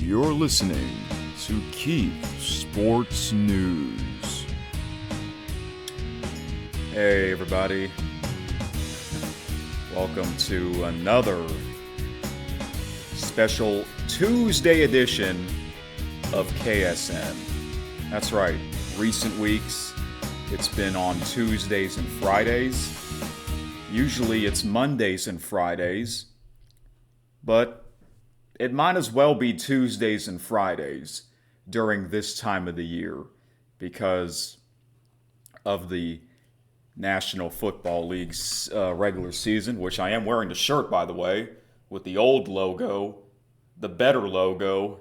You're listening to Keith Sports News. Hey everybody, welcome to another special Tuesday edition of KSN. That's right, recent weeks it's been on Tuesdays and Fridays. Usually it's Mondays and Fridays, but it might as well be Tuesdays and Fridays during this time of the year because of the National Football League's regular season, which I am wearing the shirt, by the way, with the old logo, the better logo,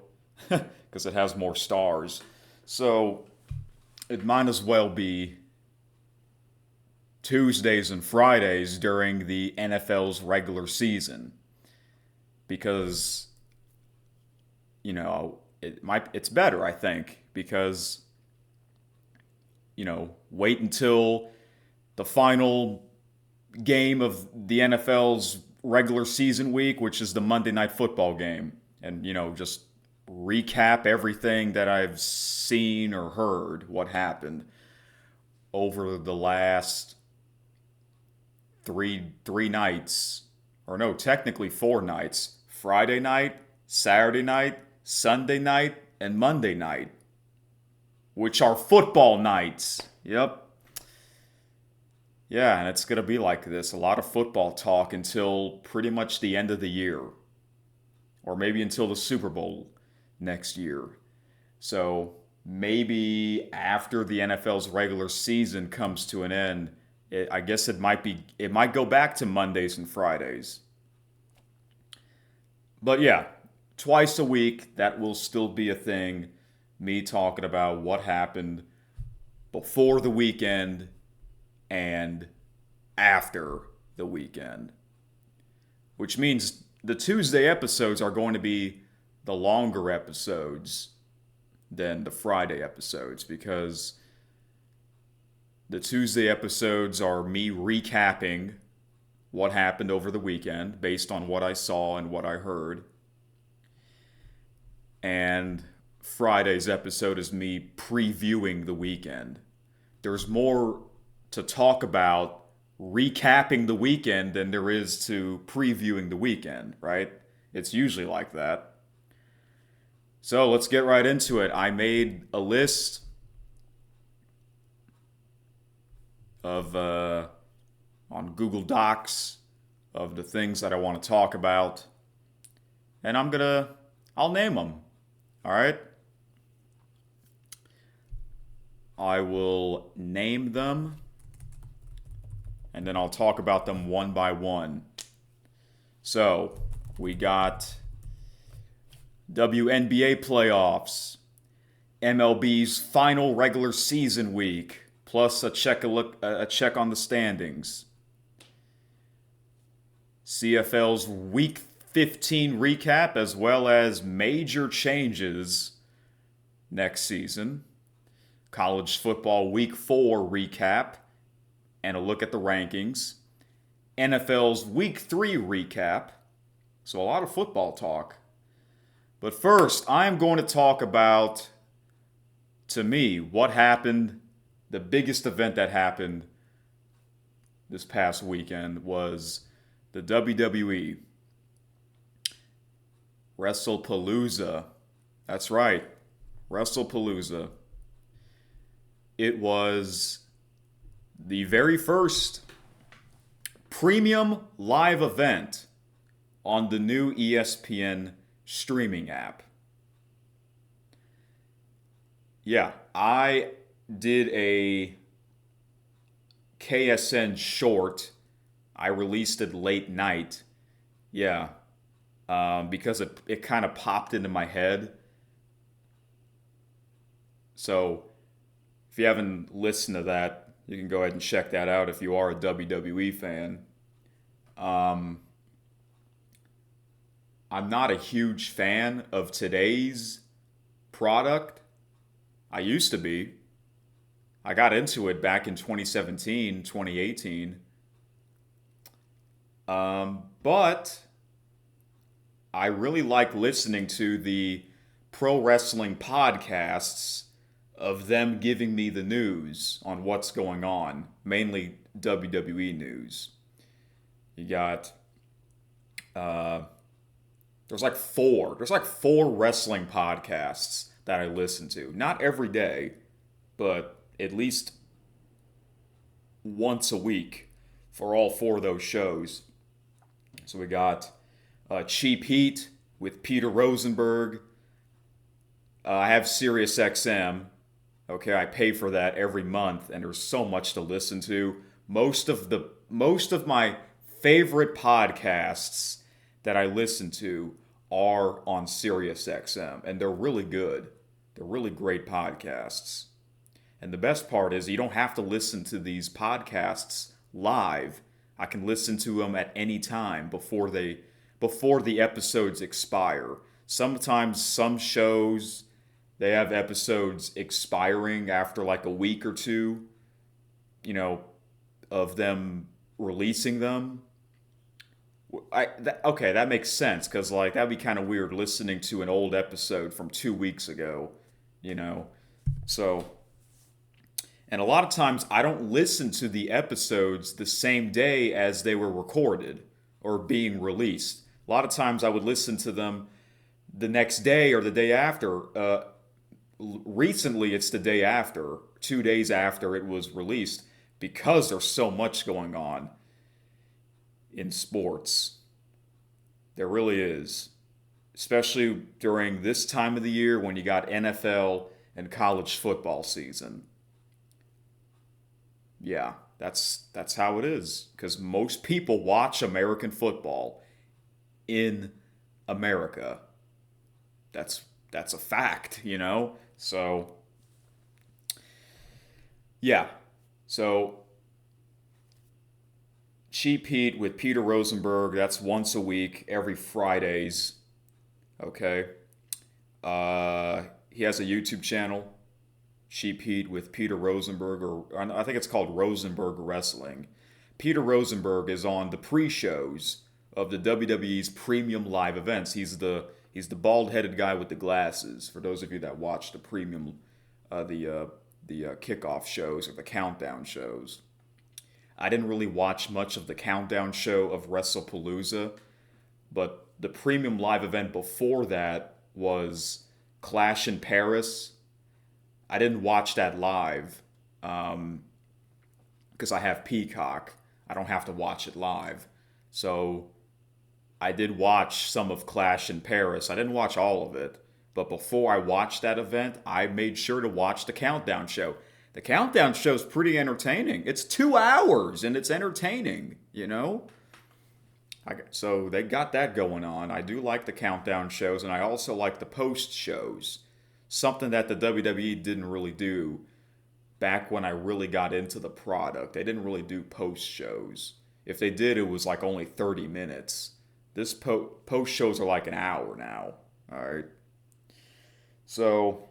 because it has more stars. So it might as well be Tuesdays and Fridays during the NFL's regular season because it's better, I think, because, wait until the final game of the NFL's regular season week, which is the Monday Night Football game, and, just recap everything that I've seen or heard, what happened over the last three nights, or no, technically 4 nights, Friday night, Saturday night, Sunday night, and Monday night, which are football nights. Yep. Yeah, and it's going to be like this. A lot of football talk until pretty much the end of the year. Or maybe until the Super Bowl next year. So maybe after the NFL's regular season comes to an end, I guess it might go back to Mondays and Fridays. But yeah, twice a week, that will still be a thing. Me talking about what happened before the weekend and after the weekend. Which means the Tuesday episodes are going to be the longer episodes than the Friday episodes because the Tuesday episodes are me recapping what happened over the weekend based on what I saw and what I heard. And Friday's episode is me previewing the weekend. There's more to talk about recapping the weekend than there is to previewing the weekend, right? It's usually like that. So let's get right into it. I made a list of on Google Docs of the things that I want to talk about, and I'll name them. All right? I will name them, and then I'll talk about them one by one. So, we got WNBA playoffs, MLB's final regular season week, plus a check on the standings, CFL's Week 15 recap, as well as major changes next season, college football Week 4 recap, and a look at the rankings, NFL's Week 3 recap, so a lot of football talk. But first, I'm going to talk about, to me, what happened. The biggest event that happened this past weekend was the WWE Wrestlepalooza. That's right, Wrestlepalooza. It was the very first premium live event on the new ESPN streaming app. Yeah, I did a KSN short. I released it late night. Yeah, because it kind of popped into my head. So if you haven't listened to that, you can go ahead and check that out if you are a WWE fan. I'm not a huge fan of today's product. I used to be. I got into it back in 2017, 2018. But I really like listening to the pro wrestling podcasts of them giving me the news on what's going on, mainly WWE news. You got there's like four wrestling podcasts that I listen to. Not every day, but at least once a week for all four of those shows. So we got Cheap Heat with Peter Rosenberg. I have Sirius XM. Okay, I pay for that every month, and there's so much to listen to. Most of my favorite podcasts that I listen to are on Sirius XM, and they're really good. They're really great podcasts. And the best part is you don't have to listen to these podcasts live. I can listen to them at any time before the episodes expire. Sometimes some shows, they have episodes expiring after like a week or two, of them releasing them. Okay, that makes sense, because like that'd be kind of weird listening to an old episode from 2 weeks ago, So, and a lot of times I don't listen to the episodes the same day as they were recorded or being released. A lot of times I would listen to them the next day or the day after. Recently, it's the day after, 2 days after it was released, because there's so much going on in sports. There really is. Especially during this time of the year when you got NFL and college football season. Yeah, that's how it is. Because most people watch American football in America. That's a fact, So, yeah. So, Cheap Heat with Peter Rosenberg, that's once a week, every Fridays. Okay. He has a YouTube channel, Cheap Heat with Peter Rosenberg, or I think it's called Rosenberg Wrestling. Peter Rosenberg is on the pre-shows of the WWE's premium live events. He's the bald-headed guy with the glasses. For those of you that watch the premium, the kickoff shows or the countdown shows. I didn't really watch much of the countdown show of Wrestlepalooza, but the premium live event before that was Clash in Paris. I didn't watch that live because I have Peacock. I don't have to watch it live. So I did watch some of Clash in Paris. I didn't watch all of it. But before I watched that event, I made sure to watch the countdown show. The countdown show's pretty entertaining. It's 2 hours and it's entertaining, So they got that going on. I do like the countdown shows, and I also like the post shows. Something that the WWE didn't really do back when I really got into the product. They didn't really do post shows. If they did, it was like only 30 minutes. This post shows are like an hour now. All right. So,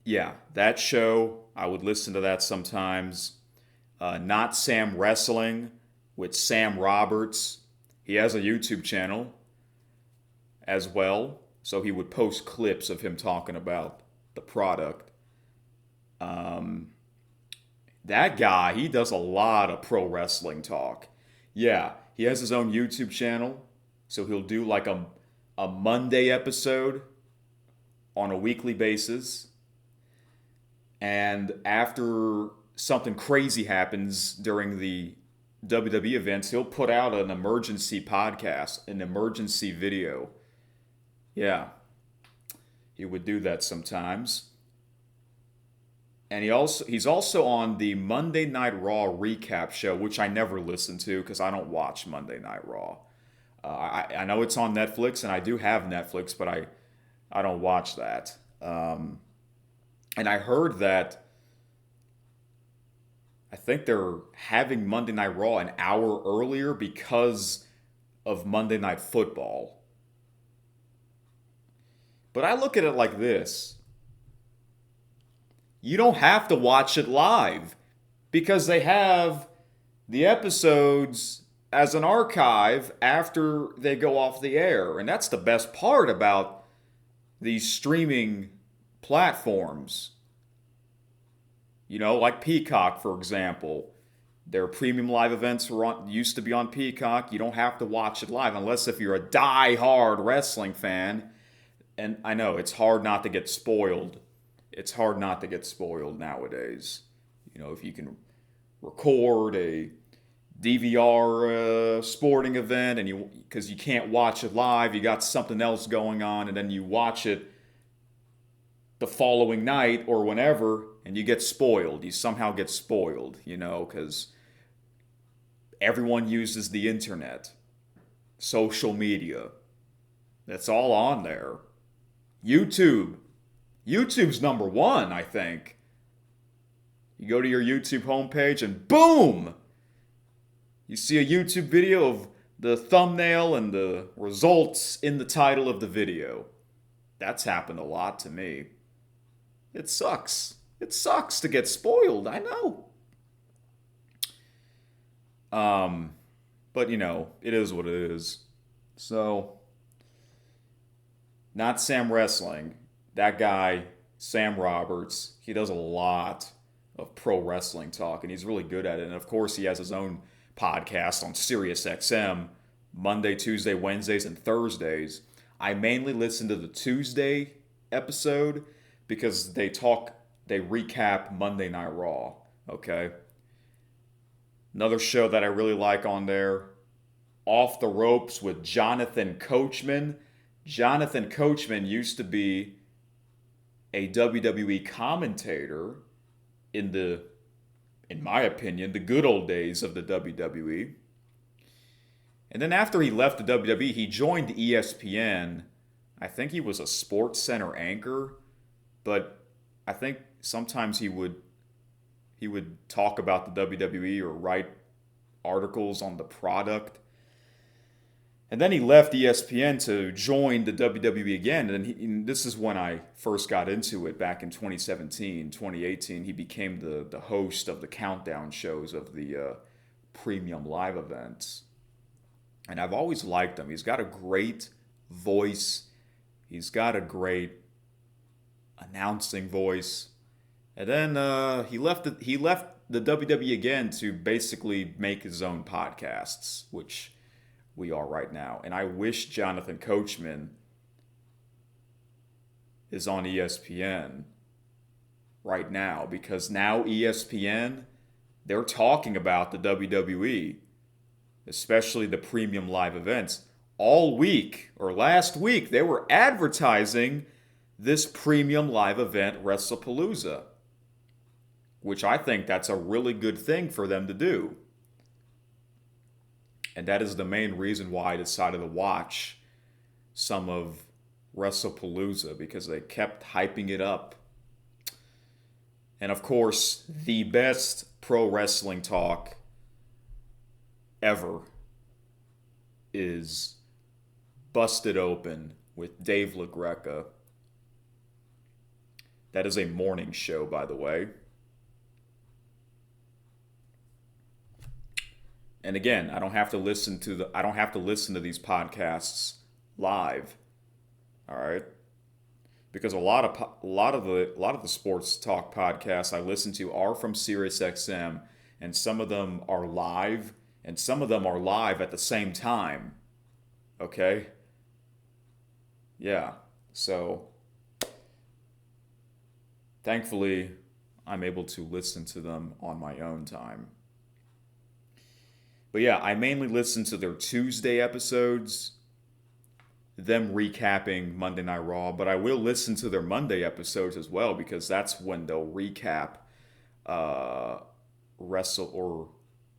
yeah, that show, I would listen to that sometimes. Not Sam Wrestling with Sam Roberts. He has a YouTube channel as well. So he would post clips of him talking about the product. That guy, he does a lot of pro wrestling talk. Yeah, he has his own YouTube channel. So he'll do like a Monday episode on a weekly basis. And after something crazy happens during the WWE events, he'll put out an emergency podcast, an emergency video. Yeah, he would do that sometimes. And he's also on the Monday Night Raw recap show, which I never listen to because I don't watch Monday Night Raw. I know it's on Netflix, and I do have Netflix, but I don't watch that. And I heard that I think they're having Monday Night Raw an hour earlier because of Monday Night Football. But I look at it like this. You don't have to watch it live because they have the episodes as an archive after they go off the air. And that's the best part about these streaming platforms. Like Peacock, for example. Their premium live events used to be on Peacock. You don't have to watch it live unless if you're a die-hard wrestling fan. And I know it's hard not to get spoiled. It's hard not to get spoiled nowadays. If you can record a DVR sporting event and because you can't watch it live, you got something else going on, and then you watch it the following night or whenever, and you get spoiled. You somehow get spoiled, because everyone uses the internet, social media. That's all on there. YouTube's number one, I think. You go to your YouTube homepage and boom! You see a YouTube video of the thumbnail and the results in the title of the video. That's happened a lot to me. It sucks. It sucks to get spoiled, I know. But it is what it is. So, not Sam Wrestling. That guy, Sam Roberts, he does a lot of pro wrestling talk, and he's really good at it. And of course, he has his own podcast on SiriusXM, Monday, Tuesday, Wednesdays, and Thursdays. I mainly listen to the Tuesday episode because they recap Monday Night Raw, okay? Another show that I really like on there, Off the Ropes with Jonathan Coachman. Jonathan Coachman used to be a WWE commentator in my opinion, the good old days of the WWE. And then after he left the WWE, he joined ESPN. I think he was a Sports Center anchor, but I think sometimes he would talk about the WWE or write articles on the product. And then he left ESPN to join the WWE again. And this is when I first got into it back in 2017, 2018. He became the host of the countdown shows of the premium live events. And I've always liked him. He's got a great voice. He's got a great announcing voice. And then he left the WWE again to basically make his own podcasts, which we are right now. And I wish Jonathan Coachman is on ESPN right now, because now ESPN, they're talking about the WWE, especially the premium live events. All week, or last week, they were advertising this premium live event, Wrestlepalooza, which I think that's a really good thing for them to do. And that is the main reason why I decided to watch some of Wrestlepalooza, because they kept hyping it up. And of course, the best pro wrestling talk ever is Busted Open with Dave LaGreca. That is a morning show, by the way. And again, I don't have to listen to these podcasts live. All right? Because a lot of the sports talk podcasts I listen to are from SiriusXM, and some of them are live, and some of them are live at the same time. Okay? Yeah. So thankfully, I'm able to listen to them on my own time. But yeah, I mainly listen to their Tuesday episodes, them recapping Monday Night Raw, but I will listen to their Monday episodes as well, because that's when they'll recap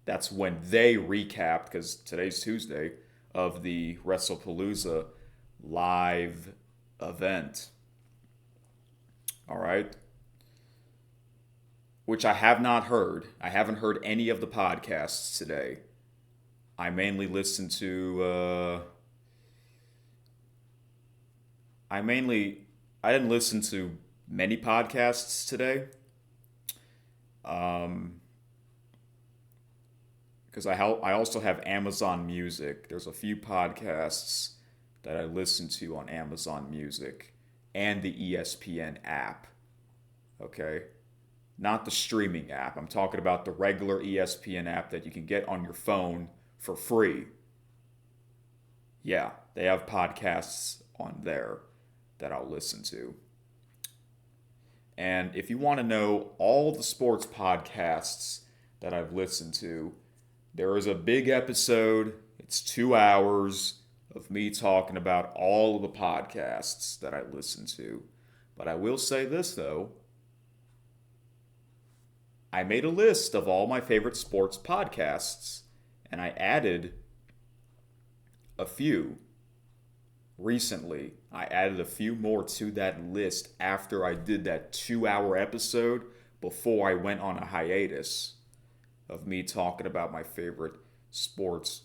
that's when they recap, because today's Tuesday, of the Wrestlepalooza live event. All right? Which I have not heard. I haven't heard any of the podcasts today. I mainly listen to, I didn't listen to many podcasts today. because I also have Amazon Music. There's a few podcasts that I listen to on Amazon Music and the ESPN app. Okay? Not the streaming app. I'm talking about the regular ESPN app that you can get on your phone for free. Yeah, they have podcasts on there that I'll listen to. And if you want to know all the sports podcasts that I've listened to, there is a big episode. It's 2 hours of me talking about all of the podcasts that I listen to. But I will say this, though. I made a list of all my favorite sports podcasts, and I added a few recently. I added a few more to that list after I did that 2 hour episode before I went on a hiatus of me talking about my favorite sports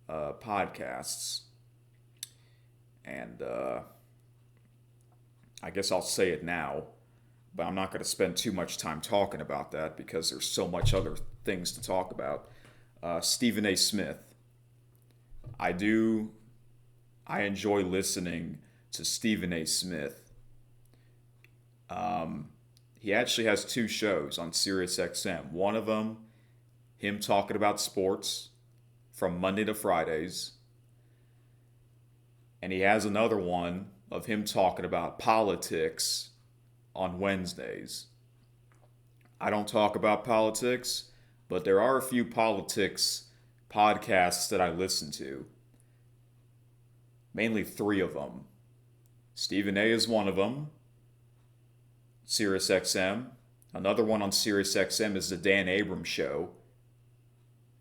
podcasts. And I guess I'll say it now, but I'm not going to spend too much time talking about that because there's so much other things to talk about. Stephen A. Smith. I enjoy listening to Stephen A. Smith. He actually has 2 shows on SiriusXM. One of them, him talking about sports from Monday to Fridays. And he has another one of him talking about politics on Wednesdays. I don't talk about politics, but there are a few politics podcasts that I listen to. Mainly 3 of them. Stephen A. is one of them. SiriusXM. Another one on SiriusXM is the Dan Abrams Show.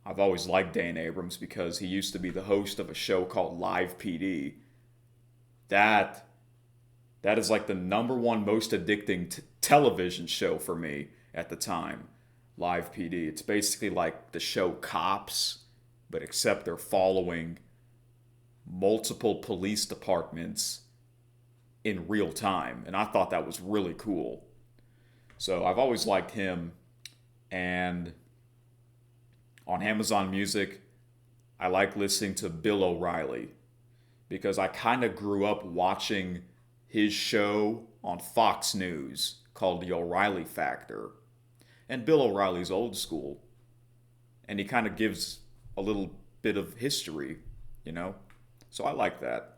I've always liked Dan Abrams because he used to be the host of a show called Live PD. That is like the number one most addicting television show for me at the time. Live PD. It's basically like the show Cops, but except they're following multiple police departments in real time. And I thought that was really cool. So I've always liked him. And on Amazon Music, I like listening to Bill O'Reilly because I kind of grew up watching his show on Fox News called The O'Reilly Factor. And Bill O'Reilly's old school. And he kind of gives a little bit of history, you know? So I like that.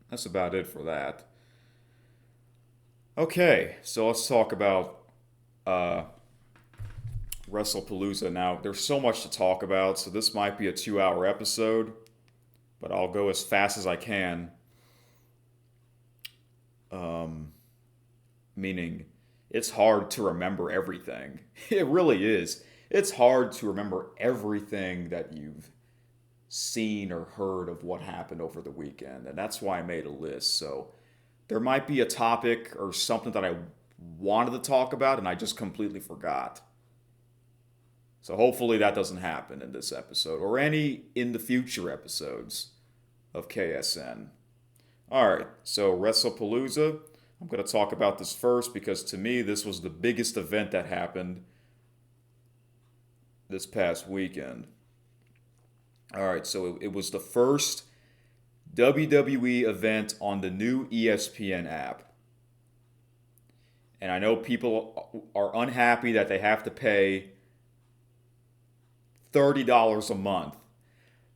That's about it for that. Okay, so let's talk about Wrestlepalooza. Now, there's so much to talk about, so this might be a 2-hour episode, but I'll go as fast as I can. Meaning, it's hard to remember everything. It really is. It's hard to remember everything that you've seen or heard of what happened over the weekend, and that's why I made a list. So there might be a topic or something that I wanted to talk about and I just completely forgot. So hopefully that doesn't happen in this episode or any in the future episodes of KSN. Alright, so Wrestlepalooza. I'm going to talk about this first because to me this was the biggest event that happened this past weekend. Alright, so it was the first WWE event on the new ESPN app. And I know people are unhappy that they have to pay $30 a month.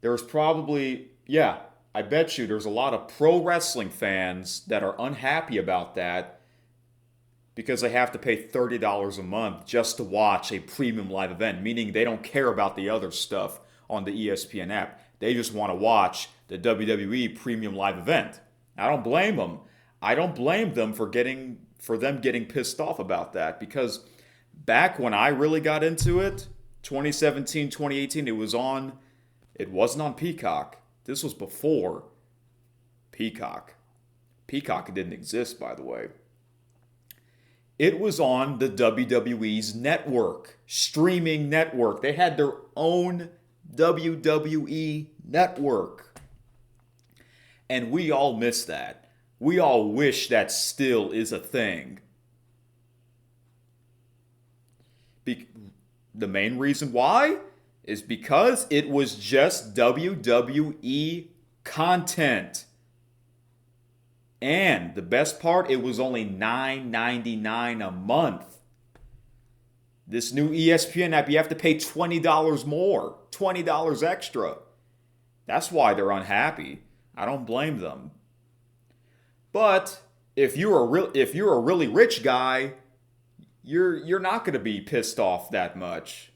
There's probably, I bet you there's a lot of pro wrestling fans that are unhappy about that because they have to pay $30 a month just to watch a premium live event, meaning they don't care about the other stuff on the ESPN app. They just want to watch the WWE premium live event. I don't blame them. I don't blame them for them getting pissed off about that because back when I really got into it, 2017, 2018, it wasn't on Peacock. This was before Peacock. Peacock didn't exist, by the way. It was on the WWE's network, streaming network. They had their own WWE network. And we all miss that. We all wish that still is a thing. The main reason why is because it was just WWE content. And the best part, it was only $9.99 a month. This new ESPN app, you have to pay $20 more, $20 extra. That's why they're unhappy. I don't blame them. But if you're a really rich guy, you're not going to be pissed off that much,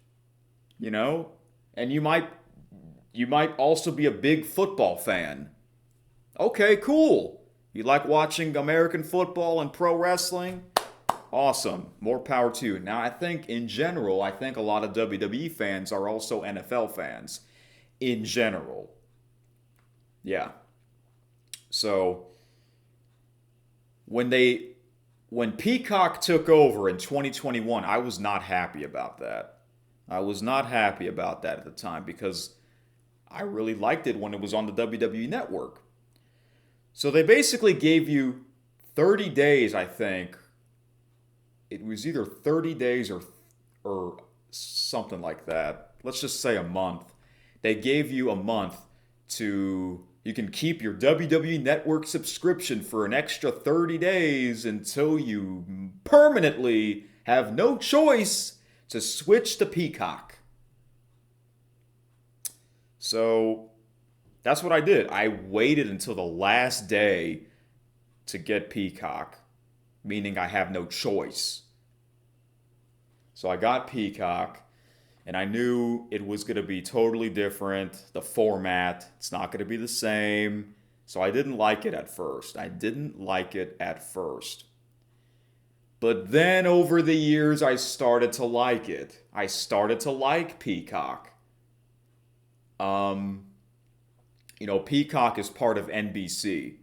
you know? And you might also be a big football fan. Okay, cool. You like watching American football and pro wrestling? Awesome. More power to you. Now, I think in general, a lot of WWE fans are also NFL fans. In general. Yeah. So, when Peacock took over in 2021, I was not happy about that. I was not happy about that at the time because I really liked it when it was on the WWE Network. So they basically gave you 30 days, I think. It was either 30 days or something like that. Let's just say a month. They gave you a month you can keep your WWE Network subscription for an extra 30 days until you permanently have no choice to switch to Peacock. So that's what I did. I waited until the last day to get Peacock, meaning I have no choice. So I got Peacock, and I knew it was going to be totally different. The format, it's not going to be the same. So I didn't like it at first. But then over the years, I started to like it. I started to like Peacock. Peacock is part of NBC.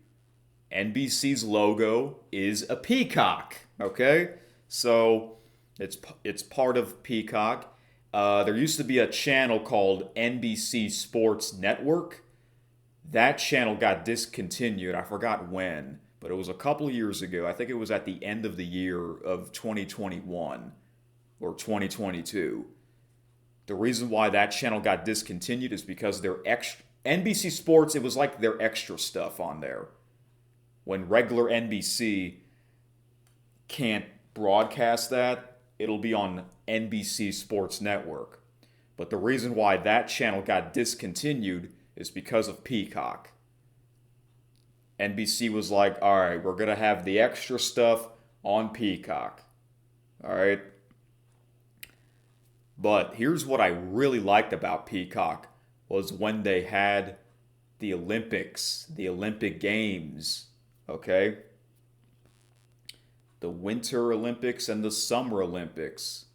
NBC's logo is a peacock, okay? So it's part of Peacock. There used to be a channel called NBC Sports Network. That channel got discontinued. I forgot when, but it was a couple years ago. I think it was at the end of the year of 2021 or 2022. The reason why that channel got discontinued is because their NBC Sports, it was like their extra stuff on there. When regular NBC can't broadcast that, it'll be on NBC Sports Network. But the reason why that channel got discontinued is because of Peacock. NBC was like, all right, we're going to have the extra stuff on Peacock. All right. But here's what I really liked about Peacock was when they had the Olympics, the Olympic Games, okay? The Winter Olympics and the Summer Olympics.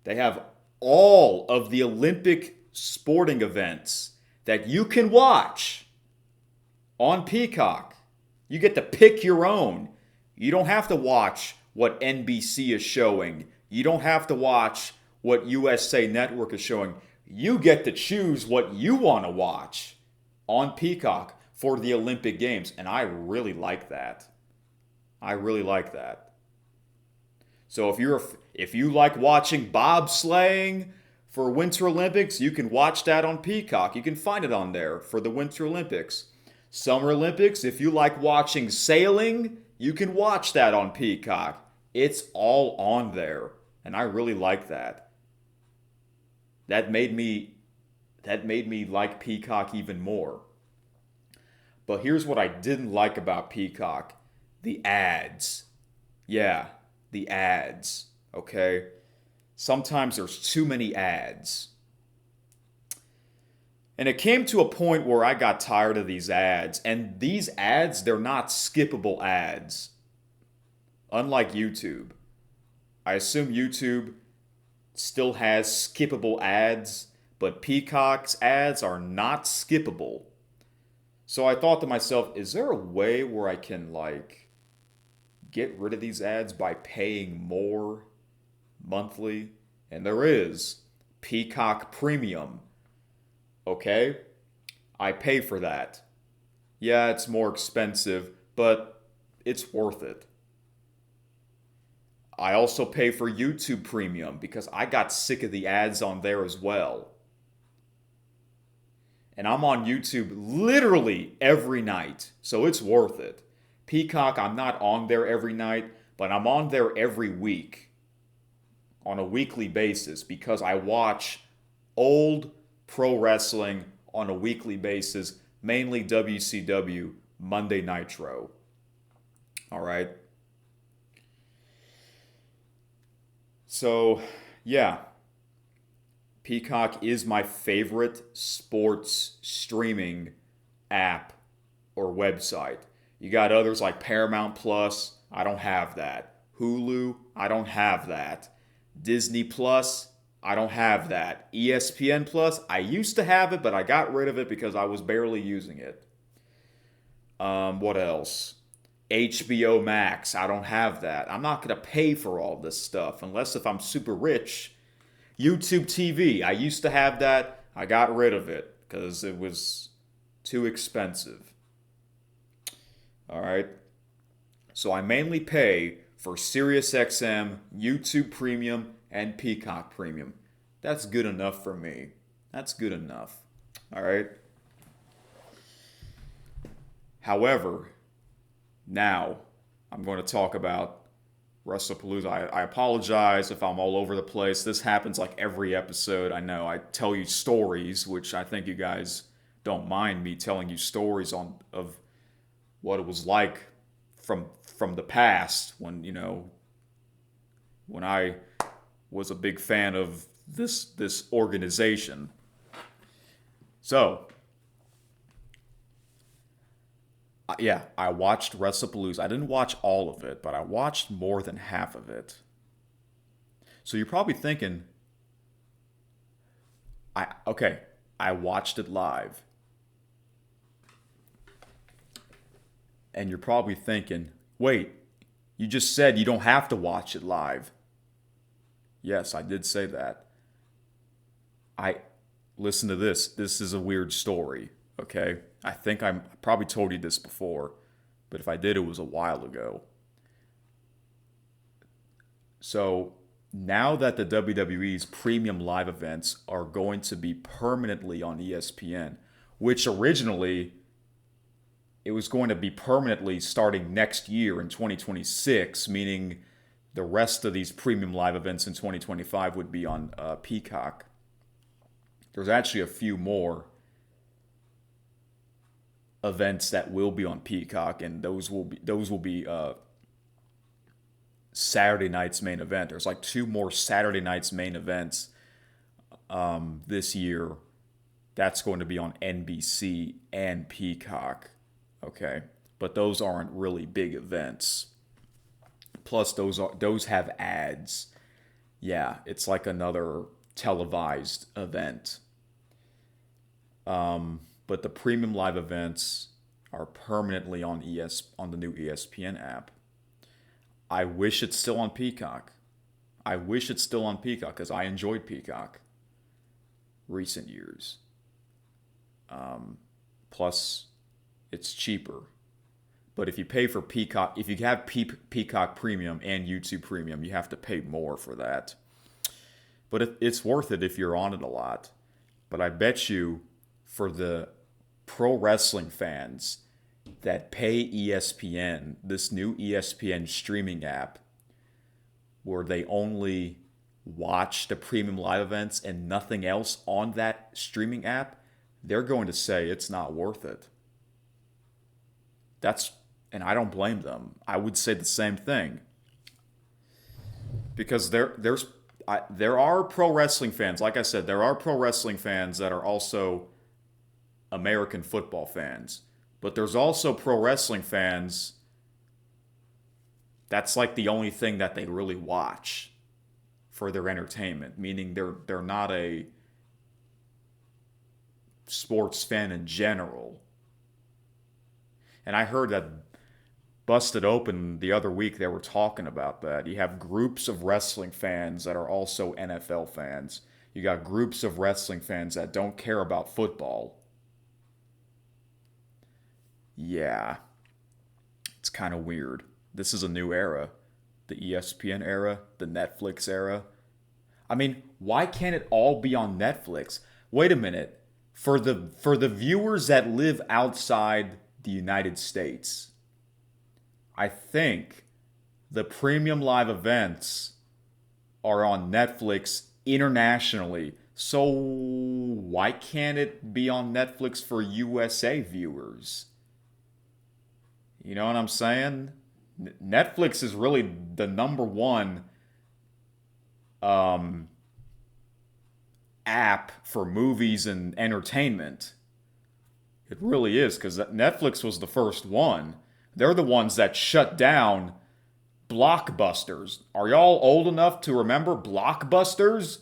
They have all of the Olympic sporting events that you can watch on Peacock. You get to pick your own. You don't have to watch what NBC is showing. You don't have to watch what USA Network is showing. You get to choose what you want to watch on Peacock for the Olympic Games. And I really like that. So if you like watching bobsleighing for Winter Olympics, you can watch that on Peacock. You can find it on there for the Winter Olympics. Summer Olympics, if you like watching sailing, you can watch that on Peacock. It's all on there. And I really like that. That made me like Peacock even more. But here's what I didn't like about Peacock. The ads. Yeah, the ads. Okay? Sometimes there's too many ads. And it came to a point where I got tired of these ads. And these ads, they're not skippable ads. Unlike YouTube. I assume YouTube still has skippable ads, but Peacock's ads are not skippable. So I thought to myself, is there a way where I can get rid of these ads by paying more monthly? And there is. Peacock Premium. Okay? I pay for that. Yeah, it's more expensive, but it's worth it. I also pay for YouTube Premium because I got sick of the ads on there as well. And I'm on YouTube literally every night, so it's worth it. Peacock, I'm not on there every night, but I'm on there every week on a weekly basis because I watch old pro wrestling on a weekly basis, mainly WCW Monday Nitro. All right. So, yeah, Peacock is my favorite sports streaming app or website. You got others like Paramount Plus, I don't have that. Hulu, I don't have that. Disney Plus, I don't have that. ESPN Plus, I used to have it, but I got rid of it because I was barely using it. What else? HBO Max, I don't have that. I'm not going to pay for all this stuff unless if I'm super rich. YouTube TV, I used to have that. I got rid of it because it was too expensive. All right. So I mainly pay for SiriusXM, YouTube Premium, and Peacock Premium. That's good enough for me. That's good enough. All right. However, now I'm going to talk about Wrestlepalooza. I apologize if I'm all over the place. This happens like every episode. I know I tell you stories, which I think you guys don't mind me telling you stories of what it was like from the past when when I was a big fan of this organization. So yeah, I watched Wrestlepalooza. I didn't watch all of it, but I watched more than half of it. So you're probably thinking, I watched it live. And you're probably thinking, wait, you just said you don't have to watch it live. Yes, I did say that. Listen to this. This is a weird story, okay? I think I probably told you this before, but if I did, it was a while ago. So now that the WWE's premium live events are going to be permanently on ESPN, which originally it was going to be permanently starting next year in 2026, meaning the rest of these premium live events in 2025 would be on Peacock. There's actually a few more events that will be on Peacock, and those will be Saturday night's main event. There's like 2 more Saturday night's main events this year. That's going to be on NBC and Peacock. Okay, but those aren't really big events. Plus, those have ads. Yeah, it's like another televised event. But the premium live events are permanently on the new ESPN app. I wish it's still on Peacock. I wish it's still on Peacock because I enjoyed Peacock recent years. Plus, it's cheaper. But if you pay for Peacock, if you have Peacock Premium and YouTube Premium, you have to pay more for that. But it's worth it if you're on it a lot. But I bet you for the pro wrestling fans that pay ESPN, this new ESPN streaming app, where they only watch the premium live events and nothing else on that streaming app, they're going to say it's not worth it. And I don't blame them. I would say the same thing. Because there are pro wrestling fans, like I said, there are pro wrestling fans that are also American football fans. But there's also pro wrestling fans that's like the only thing that they really watch for their entertainment, meaning they're not a sports fan in general. And I heard that Busted Open the other week, they were talking about that. You have groups of wrestling fans that are also NFL fans. You got groups of wrestling fans that don't care about football. Yeah, it's kind of weird. This is a new era. the ESPN era, the Netflix era. I mean, why can't it all be on Netflix? Wait a minute. For the viewers that live outside the United States, I think the premium live events are on Netflix internationally. So why can't it be on Netflix for USA viewers? You know what I'm saying? Netflix is really the number one um, app for movies and entertainment. It really is, because Netflix was the first one. They're the ones that shut down Blockbusters. Are y'all old enough to remember Blockbusters?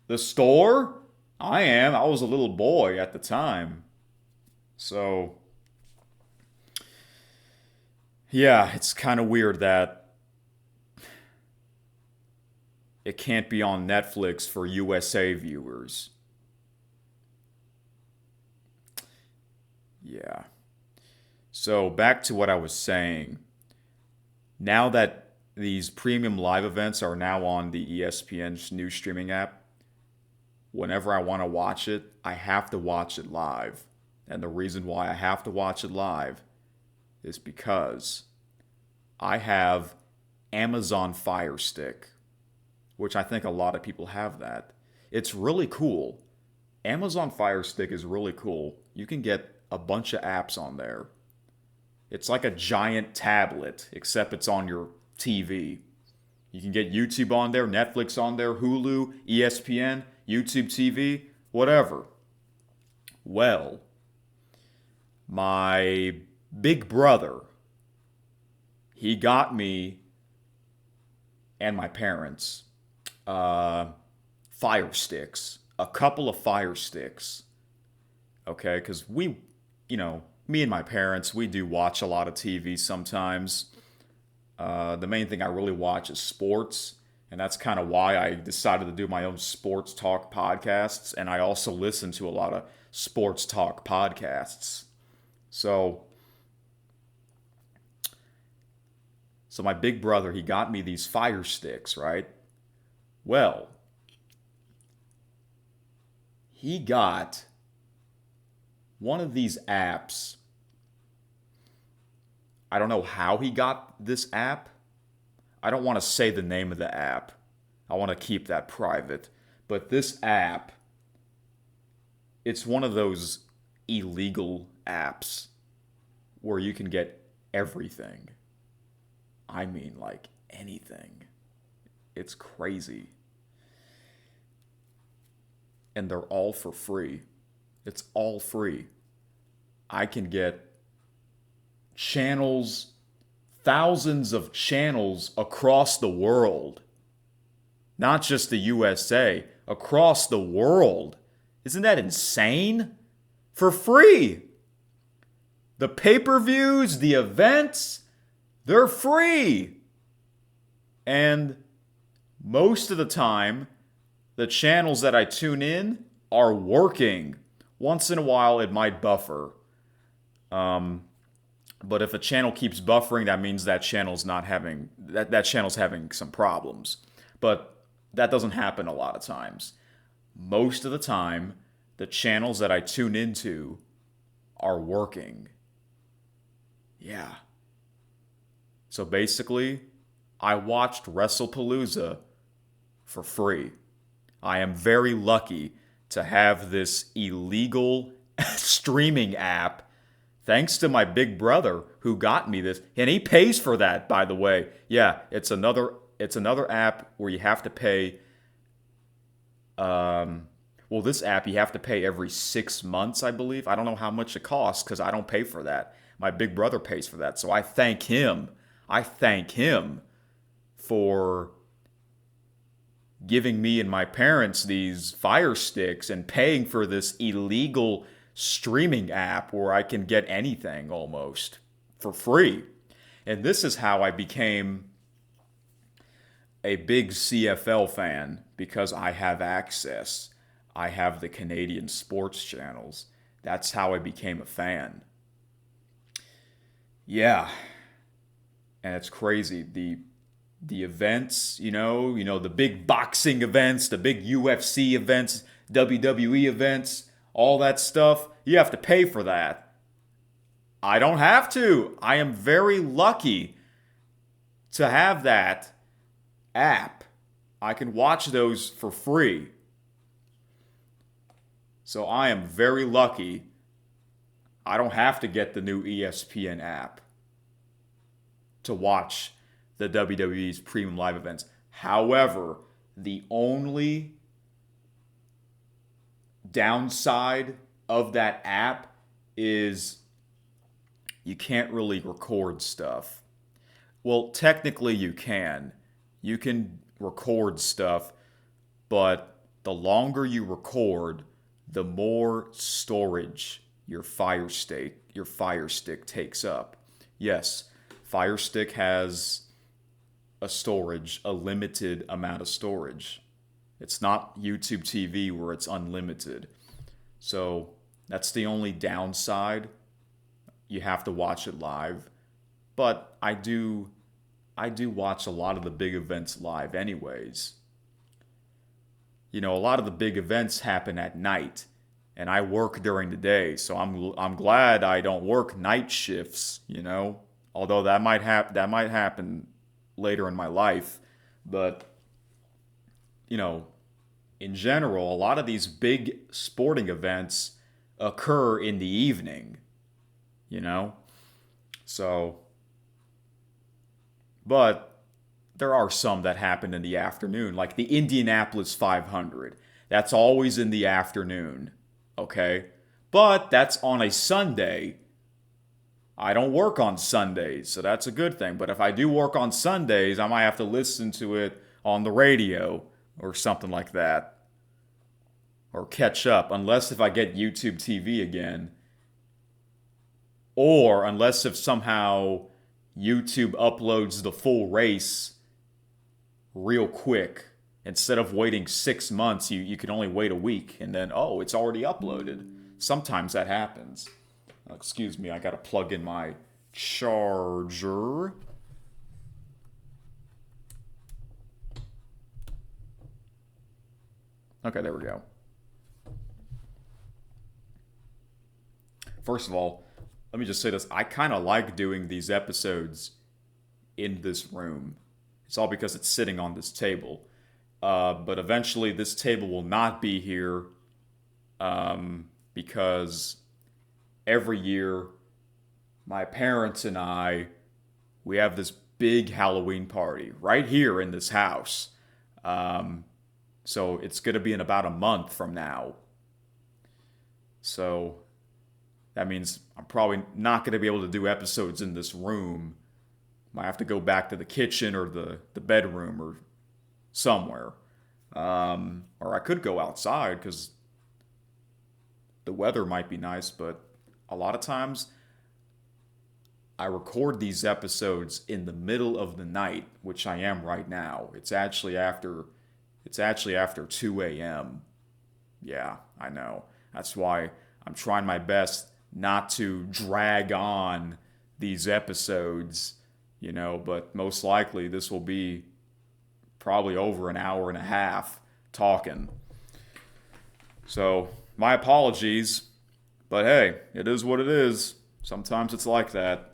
The store? I am. I was a little boy at the time. So, yeah, it's kind of weird that it can't be on Netflix for USA viewers. Yeah. So, back to what I was saying. Now that these premium live events are now on the ESPN's new streaming app, whenever I want to watch it, I have to watch it live. And the reason why I have to watch it live is because I have Amazon Fire Stick, which I think a lot of people have that. It's really cool. Amazon Fire Stick is really cool. You can get a bunch of apps on there. It's like a giant tablet, except it's on your TV. You can get YouTube on there, Netflix on there, Hulu, ESPN, YouTube TV, whatever. Well, my big brother, he got me and my parents Fire Sticks, a couple of Fire Sticks. Okay, because me and my parents, we do watch a lot of TV sometimes. The main thing I really watch is sports, and that's kind of why I decided to do my own sports talk podcasts, and I also listen to a lot of sports talk podcasts. So my big brother, he got me these Fire Sticks, right? Well, he got one of these apps. I don't know how he got this app. I don't want to say the name of the app. I want to keep that private. But this app, it's one of those illegal apps where you can get everything. I mean, like anything. It's crazy. And they're all for free. It's all free. I can get channels, thousands of channels across the world. Not just the USA, across the world. Isn't that insane? For free. The pay-per-views, the events, they're free. And most of the time, the channels that I tune in are working. Once in a while, it might buffer. But if a channel keeps buffering, that means that channel's not having that channel's having some problems. But that doesn't happen a lot of times. Most of the time, the channels that I tune into are working. Yeah. So basically, I watched Wrestlepalooza for free. I am very lucky to have this illegal streaming app thanks to my big brother who got me this. And he pays for that, by the way. Yeah, it's another app where you have to pay this app you have to pay every 6 months, I believe. I don't know how much it costs because I don't pay for that. My big brother pays for that. So I thank him. I thank him for giving me and my parents these Fire Sticks and paying for this illegal streaming app where I can get anything almost for free. And this is how I became a big CFL fan, because I have access. I have the Canadian sports channels. That's how I became a fan. Yeah. And it's crazy. the events, the big boxing events, the big UFC events, WWE events, all that stuff, you have to pay for that. I don't have to. I am very lucky to have that app. I can watch those for free. So I am very lucky. I don't have to get the new ESPN app to watch the WWE's premium live events. However, the only downside of that app is you can't really record stuff. Well, technically you can. You can record stuff, but the longer you record, the more storage your Fire Stick takes up. Yes, Fire Stick has a limited amount of storage. It's not YouTube TV where it's unlimited. So that's the only downside. You have to watch it live. But I do watch a lot of the big events live anyways. A lot of the big events happen at night, and I work during the day, so I'm glad I don't work night shifts, Although that might happen later in my life, but in general, a lot of these big sporting events occur in the evening, So, but there are some that happen in the afternoon, like the Indianapolis 500. That's always in the afternoon, okay? But that's on a Sunday. I don't work on Sundays, so that's a good thing. But if I do work on Sundays, I might have to listen to it on the radio or something like that. Or catch up, unless if I get YouTube TV again. Or unless if somehow YouTube uploads the full race real quick. Instead of waiting 6 months, you can only wait a week. And then, it's already uploaded. Sometimes that happens. Excuse me, I gotta plug in my charger. Okay, there we go. First of all, let me just say this. I kind of like doing these episodes in this room. It's all because it's sitting on this table. But eventually this table will not be here because every year my parents and we have this big Halloween party right here in this house. So it's going to be in about a month from now. So that means I'm probably not going to be able to do episodes in this room. Might have to go back to the kitchen or the bedroom or somewhere. Or I could go outside because the weather might be nice, but a lot of times I record these episodes in the middle of the night, which I am right now. It's actually after 2 a.m. Yeah, I know. That's why I'm trying my best not to drag on these episodes, but most likely this will be probably over an hour and a half talking. So, my apologies, but hey, it is what it is. Sometimes it's like that.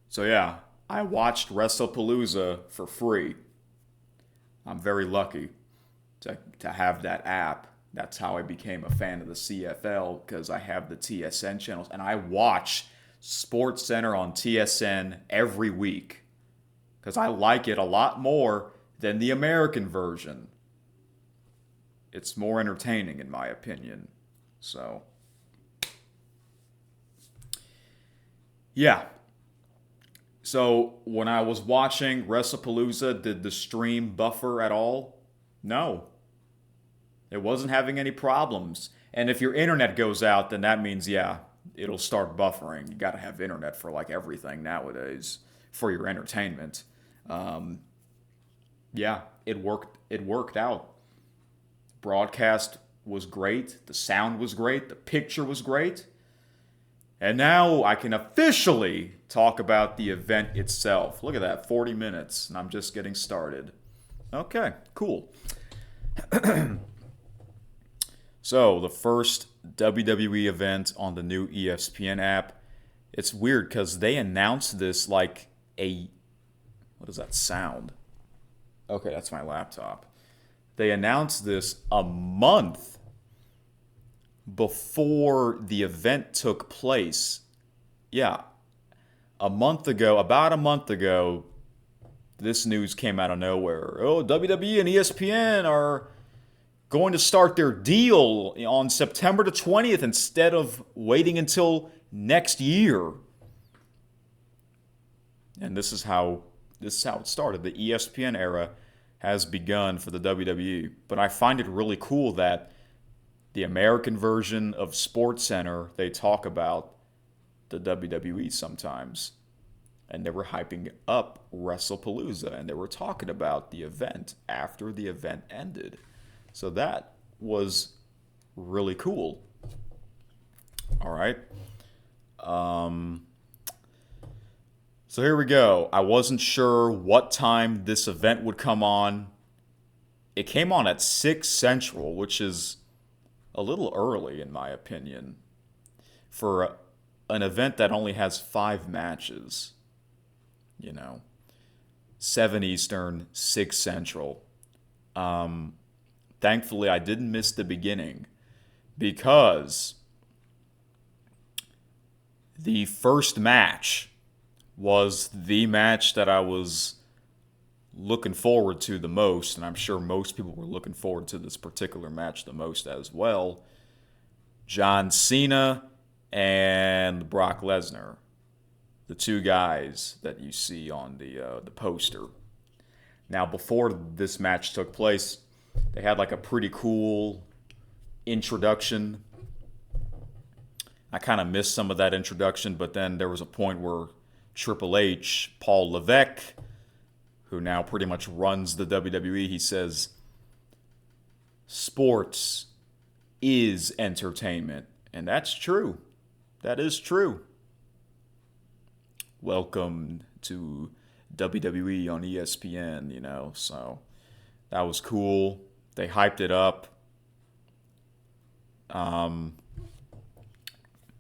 So yeah, I watched Wrestlepalooza for free. I'm very lucky to have that app. That's how I became a fan of the CFL, because I have the TSN channels. And I watch SportsCenter on TSN every week because I like it a lot more than the American version. It's more entertaining, in my opinion. So, yeah. So, when I was watching Wrestlepalooza, did the stream buffer at all? No. It wasn't having any problems. And if your internet goes out, then that means, yeah, it'll start buffering. You gotta have internet for like everything nowadays for your entertainment. Yeah, it worked out. Broadcast was great. The sound was great. The picture was great. And now I can officially talk about the event itself. Look at that, 40 minutes, and I'm just getting started. Okay, cool. So, the first WWE event on the new ESPN app. It's weird because they announced this like a... What does that sound? Okay, that's my laptop. They announced this a month before the event took place. Yeah, about a month ago, this news came out of nowhere. Oh, WWE and ESPN are going to start their deal on September the 20th instead of waiting until next year. And this is how it started. The ESPN era has begun for the WWE. But I find it really cool that the American version of SportsCenter, they talk about the WWE sometimes. And they were hyping up Wrestlepalooza, and they were talking about the event after the event ended. So that was really cool. All right. So here we go. I wasn't sure what time this event would come on. It came on at 6 Central, which is a little early in my opinion for an event that only has 5 matches. 7 Eastern, 6 Central. Thankfully, I didn't miss the beginning because the first match was the match that I was looking forward to the most, and I'm sure most people were looking forward to this particular match the most as well. John Cena and Brock Lesnar, the 2 guys that you see on the poster. Now, before this match took place, they had like a pretty cool introduction. I kind of missed some of that introduction, but then there was a point where Triple H, Paul Levesque, who now pretty much runs the WWE, he says, sports is entertainment. And that's true. That is true. Welcome to WWE on ESPN, so that was cool. They hyped it up.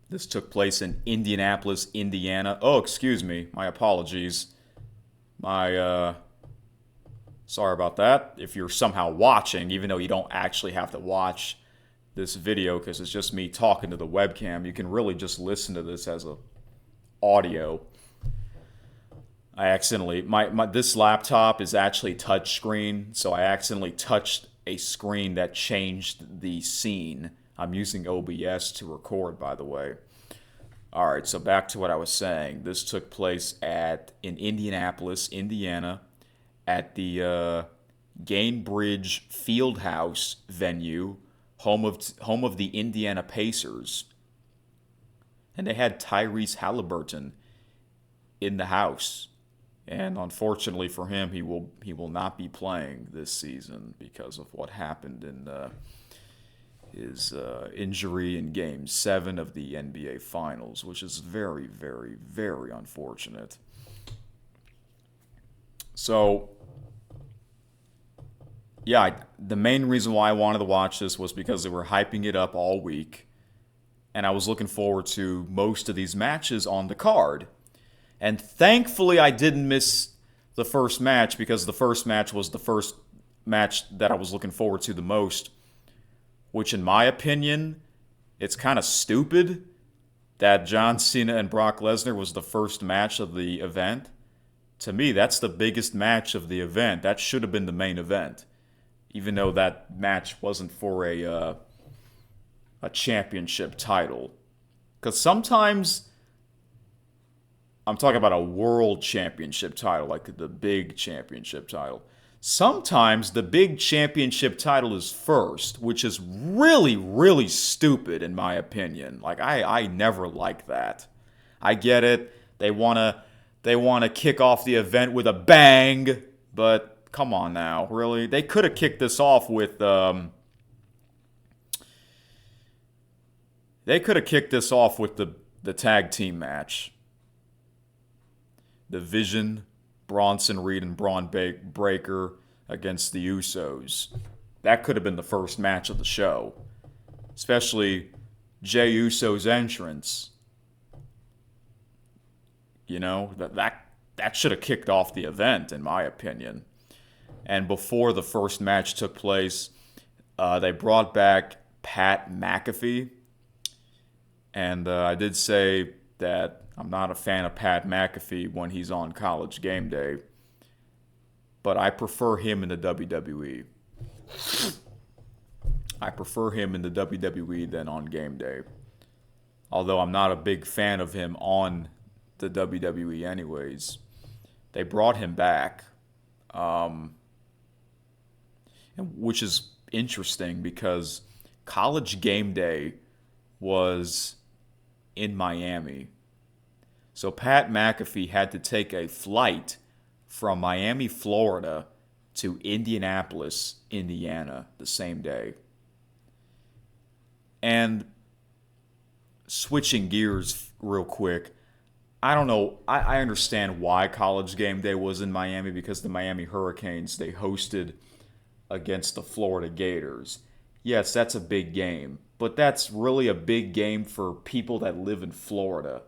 This took place in Indianapolis, Indiana. Oh, excuse me. My apologies. Sorry about that. If you're somehow watching, even though you don't actually have to watch this video because it's just me talking to the webcam, you can really just listen to this as a audio. I accidentally, this laptop is actually touchscreen, so I accidentally touched a screen that changed the scene. I'm using OBS to record, by the way. All right, so back to what I was saying. This took place in Indianapolis, Indiana, at the Gainbridge Fieldhouse venue, home of the Indiana Pacers. And they had Tyrese Halliburton in the house. And unfortunately for him, he will not be playing this season because of what happened in his injury in Game 7 of the NBA Finals, which is very, very, very unfortunate. So, yeah, the main reason why I wanted to watch this was because they were hyping it up all week, and I was looking forward to most of these matches on the card. And thankfully, I didn't miss the first match because the first match was the first match that I was looking forward to the most, which in my opinion, it's kind of stupid that John Cena and Brock Lesnar was the first match of the event. To me, that's the biggest match of the event. That should have been the main event, even though that match wasn't for a championship title. Because sometimes, I'm talking about a world championship title, like the big championship title. Sometimes the big championship title is first, which is really, really stupid in my opinion. Like, I never like that. I get it. They want to kick off the event with a bang, but come on now, really? They could have kicked this off with the the tag team match. The Vision, Bronson Reed and Braun Breaker against the Usos. That could have been the first match of the show. Especially Jey Uso's entrance. You know, that should have kicked off the event, in my opinion. And before the first match took place, they brought back Pat McAfee. And I did say that I'm not a fan of Pat McAfee when he's on College Game Day. But I prefer him in the WWE. I prefer him in the WWE than on Game Day. Although I'm not a big fan of him on the WWE anyways. They brought him back. Which is interesting because College Game Day was in Miami. So Pat McAfee had to take a flight from Miami, Florida to Indianapolis, Indiana the same day. And switching gears real quick, I don't know, I understand why College Game Day was in Miami because the Miami Hurricanes, they hosted against the Florida Gators. Yes, that's a big game, but that's really a big game for people that live in Florida.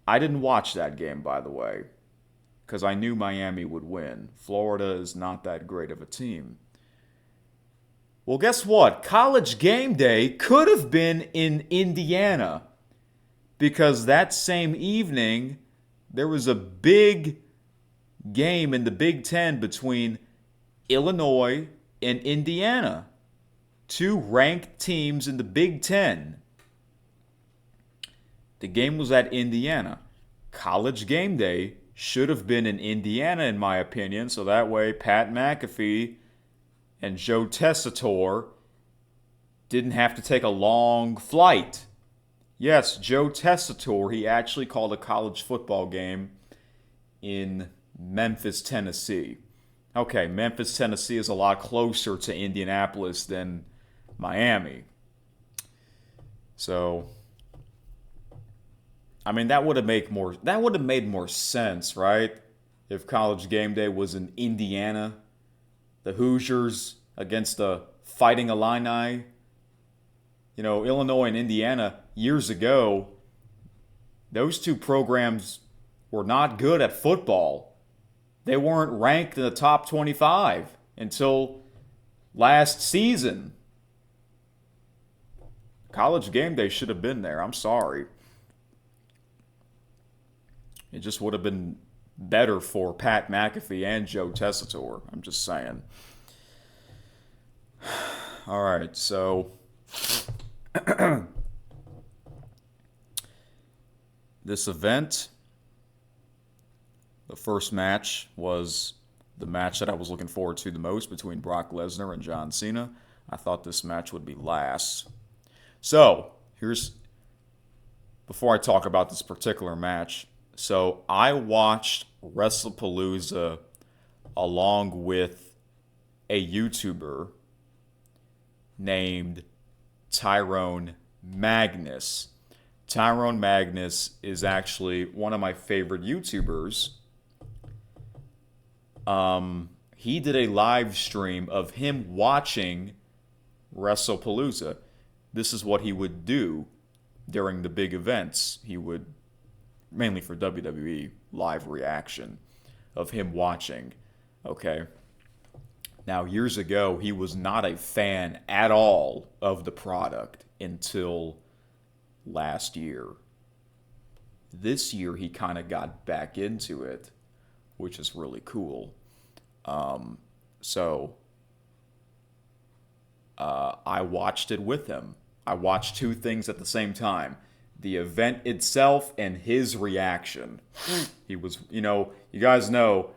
I didn't watch that game, by the way, because I knew Miami would win. Florida is not that great of a team. Well, guess what? College Game Day could have been in Indiana because that same evening there was a big game in the Big Ten between Illinois and Indiana. Two ranked teams in the Big Ten. The game was at Indiana. College Game Day should have been in Indiana, in my opinion, so that way Pat McAfee and Joe Tessitore didn't have to take a long flight. Yes, Joe Tessitore, he actually called a college football game in Memphis, Tennessee. Okay, Memphis, Tennessee is a lot closer to Indianapolis than Miami. So, I mean, that would have made more sense, right? If College Game Day was in Indiana, the Hoosiers against the Fighting Illini. You know, Illinois and Indiana, years ago, those two programs were not good at football. They weren't ranked in the top 25 until last season. College Game Day should have been there. I'm sorry. It just would have been better for Pat McAfee and Joe Tessitore. I'm just saying. All right, so this event, the first match was the match that I was looking forward to the most between Brock Lesnar and John Cena. I thought this match would be last. So, before I talk about this particular match, so I watched Wrestlepalooza along with a YouTuber named Tyrone Magnus. Tyrone Magnus is actually one of my favorite YouTubers. He did a live stream of him watching Wrestlepalooza. This is what he would do during the big events. He would, mainly for WWE, live reaction of him watching. Okay. Now, years ago, he was not a fan at all of the product until last year. This year, he kind of got back into it, which is really cool. I watched it with him. I watched two things at the same time. The event itself and his reaction. He was, you guys know,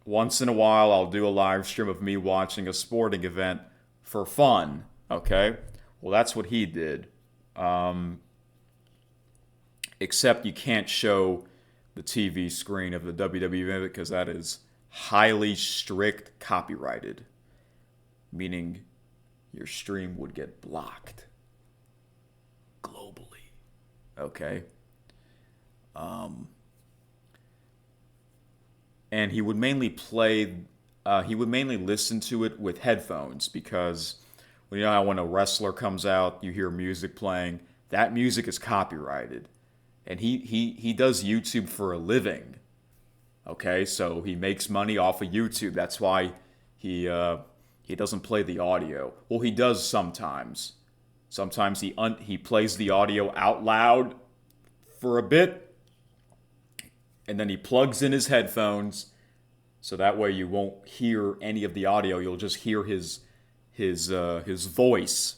once in a while I'll do a live stream of me watching a sporting event for fun, okay? Well, that's what he did. Except you can't show the TV screen of the WWE event because that is highly strict copyrighted, meaning your stream would get blocked globally. Okay. And he would mainly listen to it with headphones because you know how when a wrestler comes out, you hear music playing. That music is copyrighted, and he does YouTube for a living. Okay, so he makes money off of YouTube. That's why he doesn't play the audio. Well, he does sometimes. Sometimes he plays the audio out loud for a bit, and then he plugs in his headphones, so that way you won't hear any of the audio. You'll just hear his voice.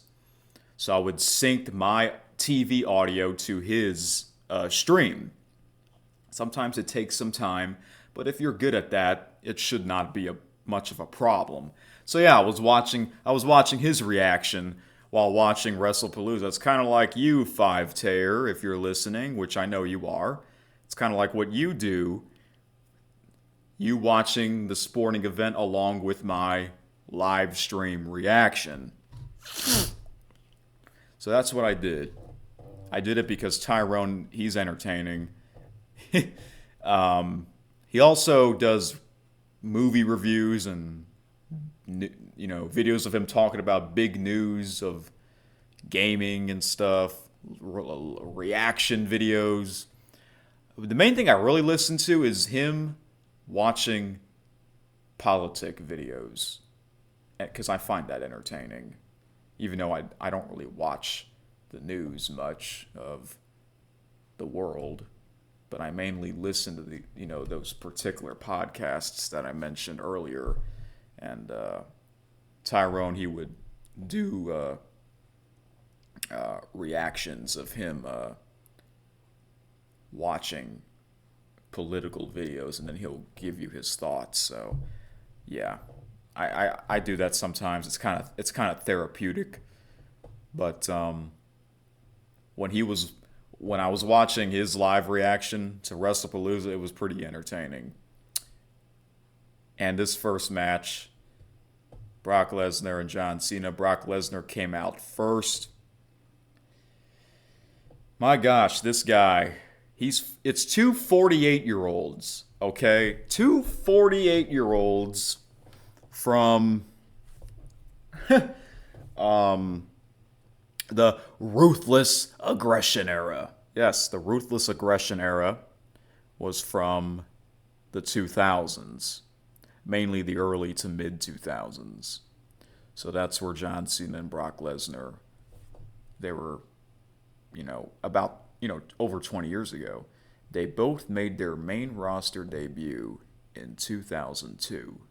So I would sync my TV audio to his stream. Sometimes it takes some time, but if you're good at that, it should not be much of a problem. So yeah, I was watching his reaction while watching Wrestlepalooza. It's kind of like you, Five Tayer, if you're listening, which I know you are. It's kind of like what you do. You watching the sporting event along with my live stream reaction. So that's what I did. I did it because Tyrone, he's entertaining. He also does movie reviews and videos of him talking about big news of gaming and stuff, reaction videos. The main thing I really listen to is him watching politic videos because I find that entertaining, even though I don't really watch the news much of the world, but I mainly listen to the those particular podcasts that I mentioned earlier. And Tyrone, he would do reactions of him watching political videos, and then he'll give you his thoughts. So yeah, I do that sometimes. It's kind of therapeutic. But when I was watching his live reaction to Wrestlepalooza, it was pretty entertaining. And this first match, Brock Lesnar and John Cena. Brock Lesnar came out first. My gosh, this guy, it's two 48-year-olds, okay? Two 48-year-olds from the Ruthless Aggression era. Yes, the Ruthless Aggression era was from the 2000s, mainly the early to mid 2000s. So that's where John Cena and Brock Lesnar, they were, about, over 20 years ago. They both made their main roster debut in 2002.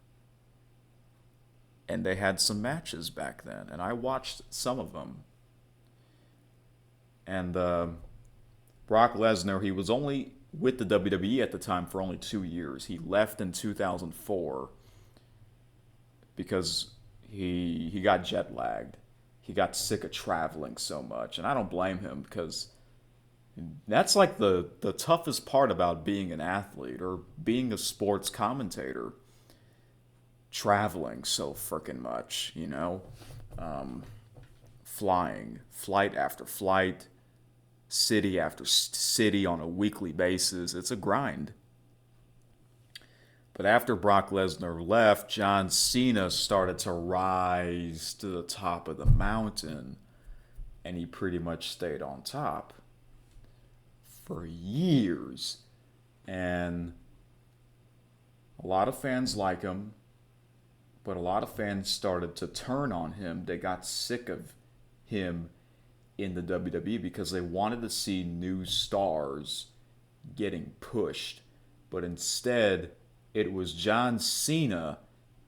And they had some matches back then, and I watched some of them. And Brock Lesnar, he was only with the WWE at the time for only 2 years. He left in 2004 because he got jet lagged. He got sick of traveling so much, and I don't blame him because that's like the toughest part about being an athlete or being a sports commentator. Traveling so freaking much, flying, flight after flight, city after city on a weekly basis. It's a grind. But after Brock Lesnar left, John Cena started to rise to the top of the mountain, and he pretty much stayed on top for years. And a lot of fans like him, but a lot of fans started to turn on him. They got sick of him in the WWE because they wanted to see new stars getting pushed. But instead, it was John Cena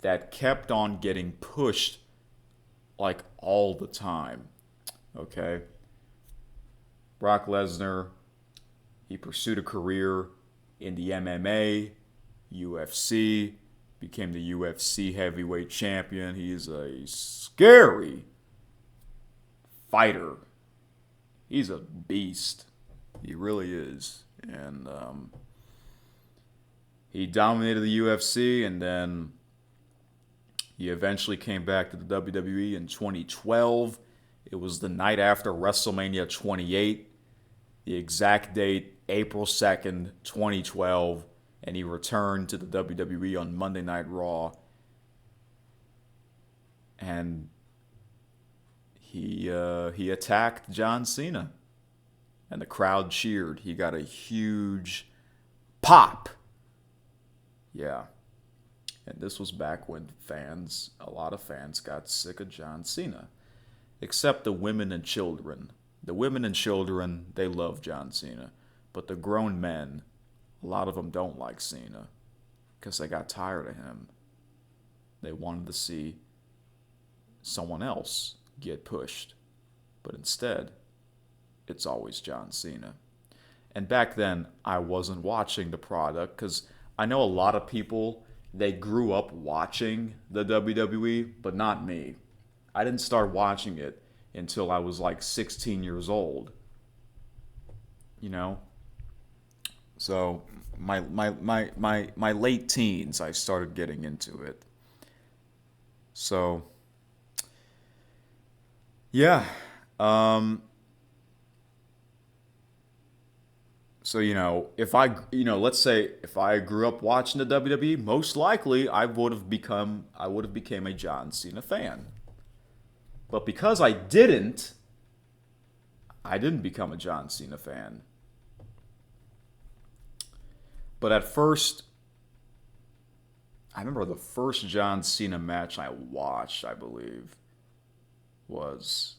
that kept on getting pushed like all the time. Okay? Brock Lesnar, he pursued a career in the MMA, UFC, became the UFC heavyweight champion. He is a scary fighter. He's a beast. He really is. And he dominated the UFC, and then he eventually came back to the WWE in 2012. It was the night after WrestleMania 28. The exact date, April 2nd, 2012, and he returned to the WWE on Monday Night Raw. And he attacked John Cena. And the crowd cheered. He got a huge pop. Yeah. And this was back when a lot of fans got sick of John Cena. Except the women and children. The women and children, they love John Cena. But the grown men, a lot of them don't like Cena. Because they got tired of him. They wanted to see someone else get pushed. But instead, it's always John Cena. And back then, I wasn't watching the product because I know a lot of people, they grew up watching the WWE, but not me. I didn't start watching it until I was like 16 years old. You know? So, my late teens, I started getting into it. So, yeah. So, let's say if I grew up watching the WWE, most likely I would have became a John Cena fan. But because I didn't become a John Cena fan. But at first, I remember the first John Cena match I watched, I believe, was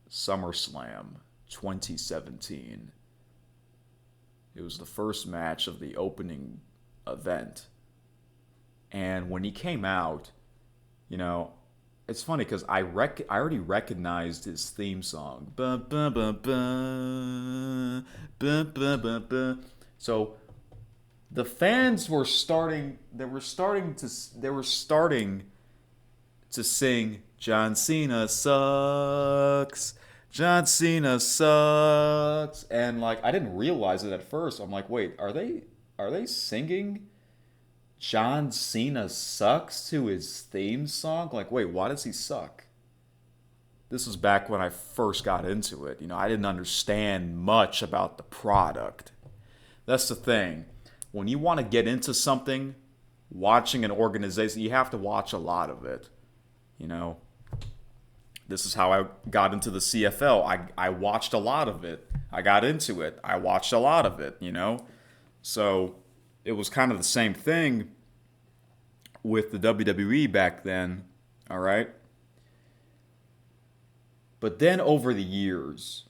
SummerSlam 2017. It was the first match of the opening event. And when he came out, it's funny because I already recognized his theme song. So the fans were starting to sing John Cena sucks. John Cena sucks. And I didn't realize it at first. I'm like, wait, are they singing John Cena sucks to his theme song? Wait, why does he suck? This was back when I first got into it. I didn't understand much about the product. That's the thing. When you want to get into something, watching an organization, you have to watch a lot of it. This is how I got into the CFL. I watched a lot of it. I got into it. I watched a lot of it, So it was kind of the same thing with the WWE back then, all right? But then over the years,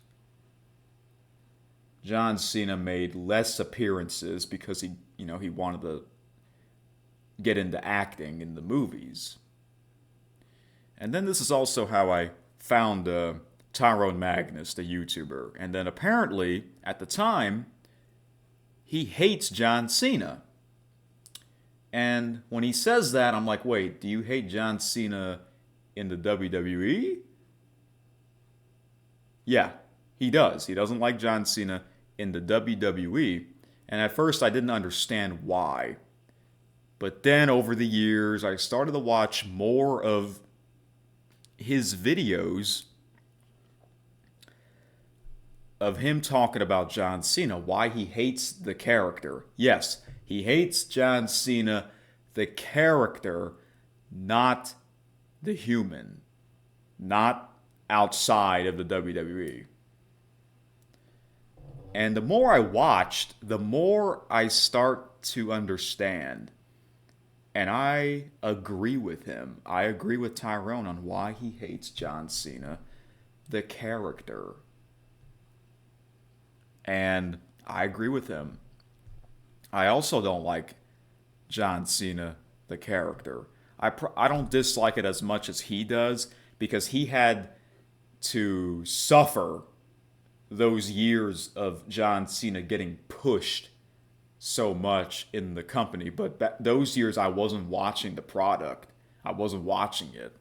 John Cena made less appearances because he wanted to get into acting in the movies. And then this is also how I found Tyrone Magnus, the YouTuber. And then apparently, at the time, he hates John Cena. And when he says that, I'm like, wait, do you hate John Cena in the WWE? Yeah, he does. He doesn't like John Cena in the WWE. And at first, I didn't understand why. But then over the years, I started to watch more of his videos of him talking about John Cena, why he hates the character. Yes, he hates John Cena, the character, not the human, not outside of the WWE. And the more I watched, the more I start to understand. And I agree with him. I agree with Tyrone on why he hates John Cena, the character. And I agree with him. I also don't like John Cena, the character. I don't dislike it as much as he does because he had to suffer those years of John Cena getting pushed so much in the company. But those years I wasn't watching the product. I wasn't watching it.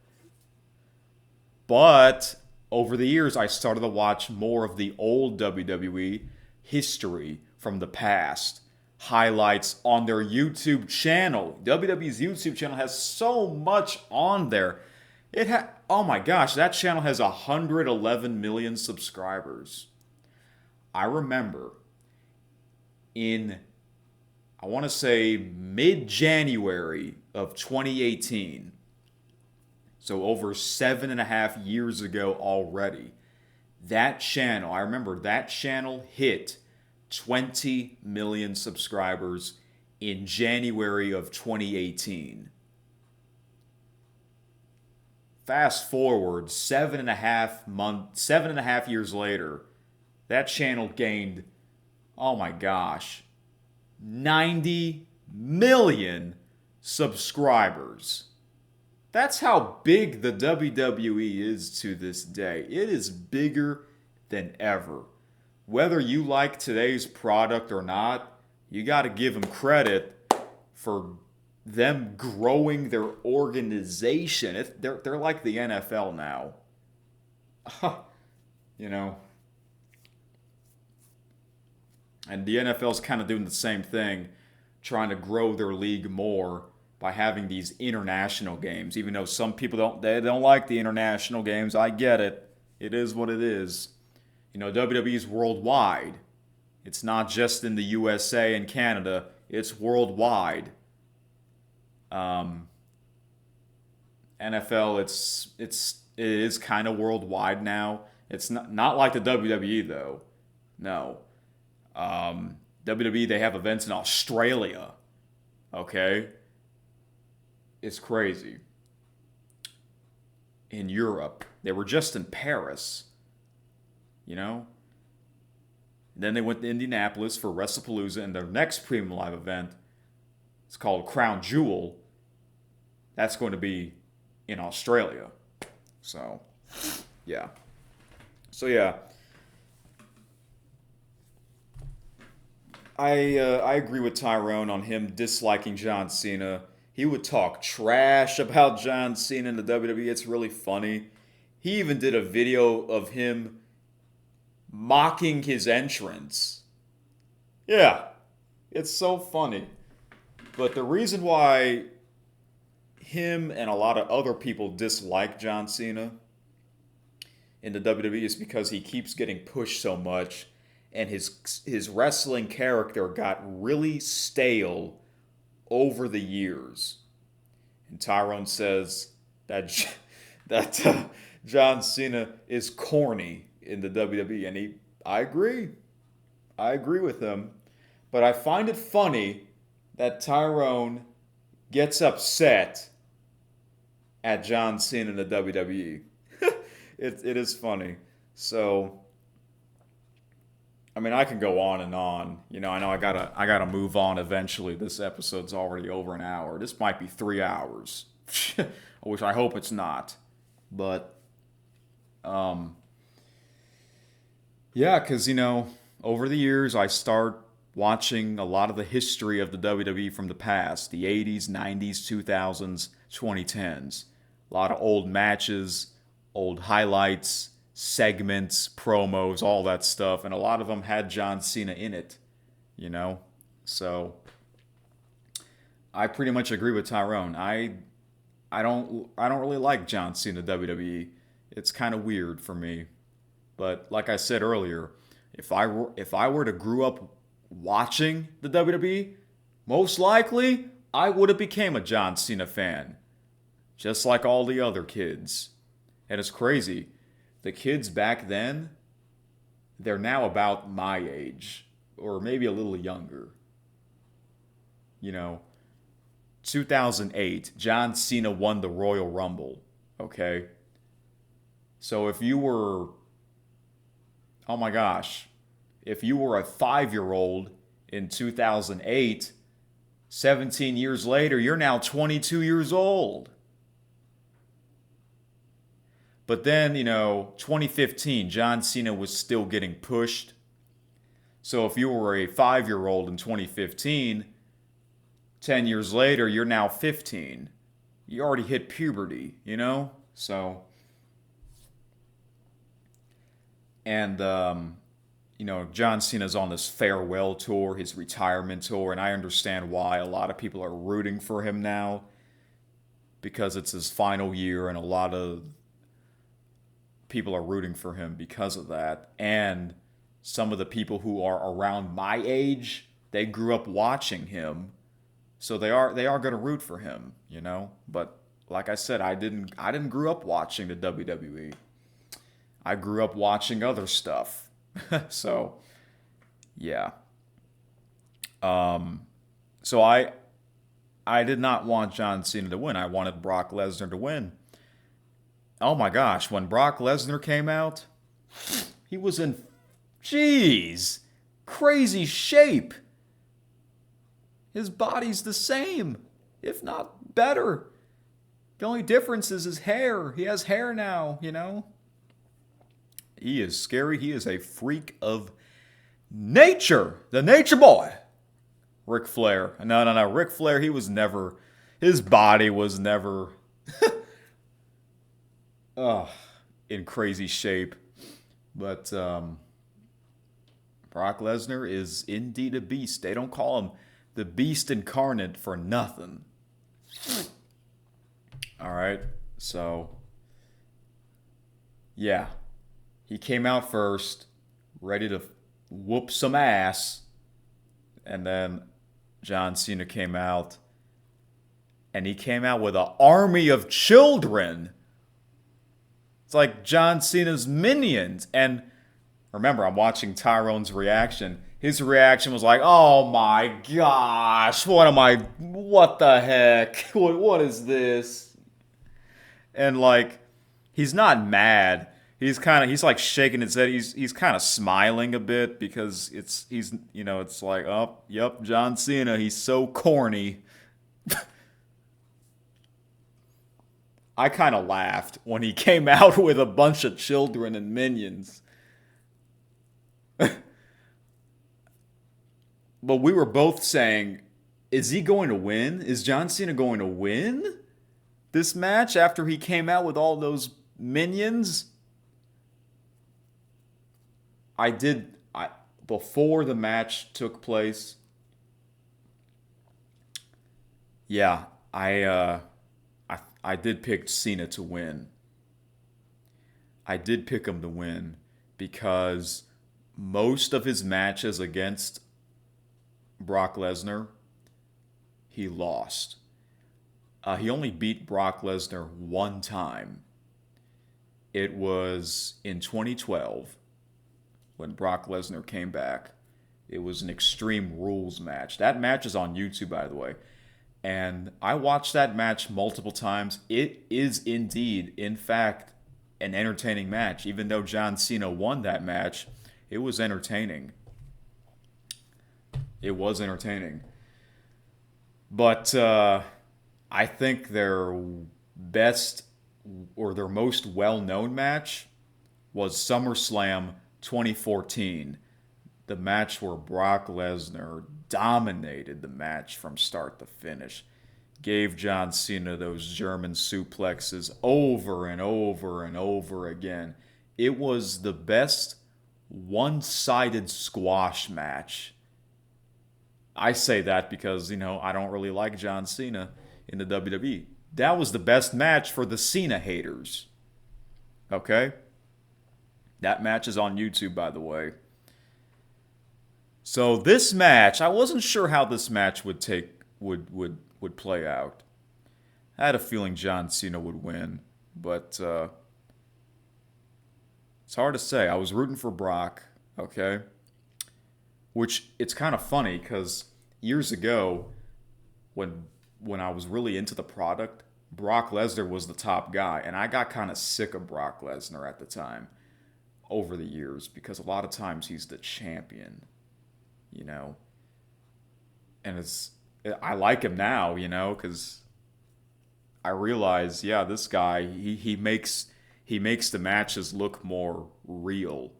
But over the years I started to watch more of the old WWE history from the past. Highlights on their YouTube channel. WWE's YouTube channel has so much on there. Oh my gosh, that channel has 111 million subscribers. I remember in, I want to say, mid-January of 2018, so over 7.5 years ago already, that channel, I remember that channel hit 20 million subscribers in January of 2018. Fast forward 7.5 years later, that channel gained, oh my gosh, 90 million subscribers. That's how big the WWE is to this day. It is bigger than ever. Whether you like today's product or not, you got to give them credit for them growing their organization. They're like the NFL now. You know. And the NFL's kind of doing the same thing, trying to grow their league more by having these international games. Even though some people don't like the international games, I get it. It is what it is. You know, WWE's worldwide. It's not just in the USA and Canada. It's worldwide. NFL, it is kind of worldwide now. It's not like the WWE though. No. WWE, they have events in Australia. Okay? It's crazy. In Europe. They were just in Paris. You know? Then they went to Indianapolis for Wrestlepalooza, and their next premium live event, it's called Crown Jewel. That's going to be in Australia. So, yeah. I agree with Tyrone on him disliking John Cena. He would talk trash about John Cena in the WWE. It's really funny. He even did a video of him mocking his entrance. Yeah, it's so funny. But the reason why him and a lot of other people dislike John Cena in the WWE is because he keeps getting pushed so much, and his wrestling character got really stale over the years. And Tyrone says that John Cena is corny in the WWE, and I agree. I agree with him. But I find it funny that Tyrone gets upset at John Cena in the WWE. It is funny. So, I mean, I can go on and on. You know, I know I gotta move on eventually. This episode's already over an hour. This might be 3 hours. I hope it's not. But, yeah, because, you know, over the years, I start watching a lot of the history of the WWE from the past. The 80s, 90s, 2000s, 2010s. A lot of old matches, old highlights, segments, promos, all that stuff. And a lot of them had John Cena in it, you know? So, I pretty much agree with Tyrone. I don't really like John Cena WWE. It's kind of weird for me. But like I said earlier, if I were to grow up watching the WWE, most likely I would have became a John Cena fan, just like all the other kids. And it's crazy. The kids back then, they're now about my age, or maybe a little younger. You know, 2008, John Cena won the Royal Rumble, okay? So if you were, oh my gosh, if you were a 5-year-old in 2008, 17 years later, you're now 22 years old. But then, you know, 2015, John Cena was still getting pushed. So if you were a 5-year-old in 2015, 10 years later, you're now 15. You already hit puberty, you know? So, and, you know, John Cena's on this farewell tour, his retirement tour, and I understand why a lot of people are rooting for him now, because it's his final year, and a lot of people are rooting for him because of that. And some of the people who are around my age, they grew up watching him, so they are going to root for him, you know. But like I said, I didn't grow up watching the WWE. I grew up watching other stuff. So, yeah. So I did not want John Cena to win. I wanted Brock Lesnar to win. Oh my gosh, when Brock Lesnar came out, he was in, crazy shape. His body's the same, if not better. The only difference is his hair. He has hair now, you know. He is scary. He is a freak of nature. The nature boy. Ric Flair. No. Ric Flair, his body was never in crazy shape. But Brock Lesnar is indeed a beast. They don't call him the Beast Incarnate for nothing. All right. So, yeah. He came out first, ready to whoop some ass. And then John Cena came out. And he came out with an army of children. It's like John Cena's minions. And remember, I'm watching Tyrone's reaction. His reaction was like, oh my gosh, what the heck? What is this? And like, he's not mad. He's like shaking his head. He's kind of smiling a bit because it's like, oh, yep, John Cena, he's so corny. I kind of laughed when he came out with a bunch of children and minions. But we were both saying, is he going to win? Is John Cena going to win this match after he came out with all those minions? Before the match took place, yeah, I did pick Cena to win. I did pick him to win because most of his matches against Brock Lesnar, he lost. He only beat Brock Lesnar one time. It was in 2012 when Brock Lesnar came back. It was an Extreme Rules match. That match is on YouTube, by the way. And I watched that match multiple times. It is indeed, in fact, an entertaining match. Even though John Cena won that match, it was entertaining. It was entertaining. But I think their best or their most well-known match was SummerSlam 2014. The match where Brock Lesnar dominated the match from start to finish. Gave John Cena those German suplexes over and over and over again. It was the best one-sided squash match. I say that because, I don't really like John Cena in the WWE. That was the best match for the Cena haters. Okay? That match is on YouTube, by the way. So this match, I wasn't sure how this match would play out. I had a feeling John Cena would win, but it's hard to say. I was rooting for Brock, okay? Which, it's kind of funny because years ago, when I was really into the product, Brock Lesnar was the top guy. And I got kind of sick of Brock Lesnar at the time over the years because a lot of times he's the champion, And I like him now, because I realize, this guy, he makes the matches look more real,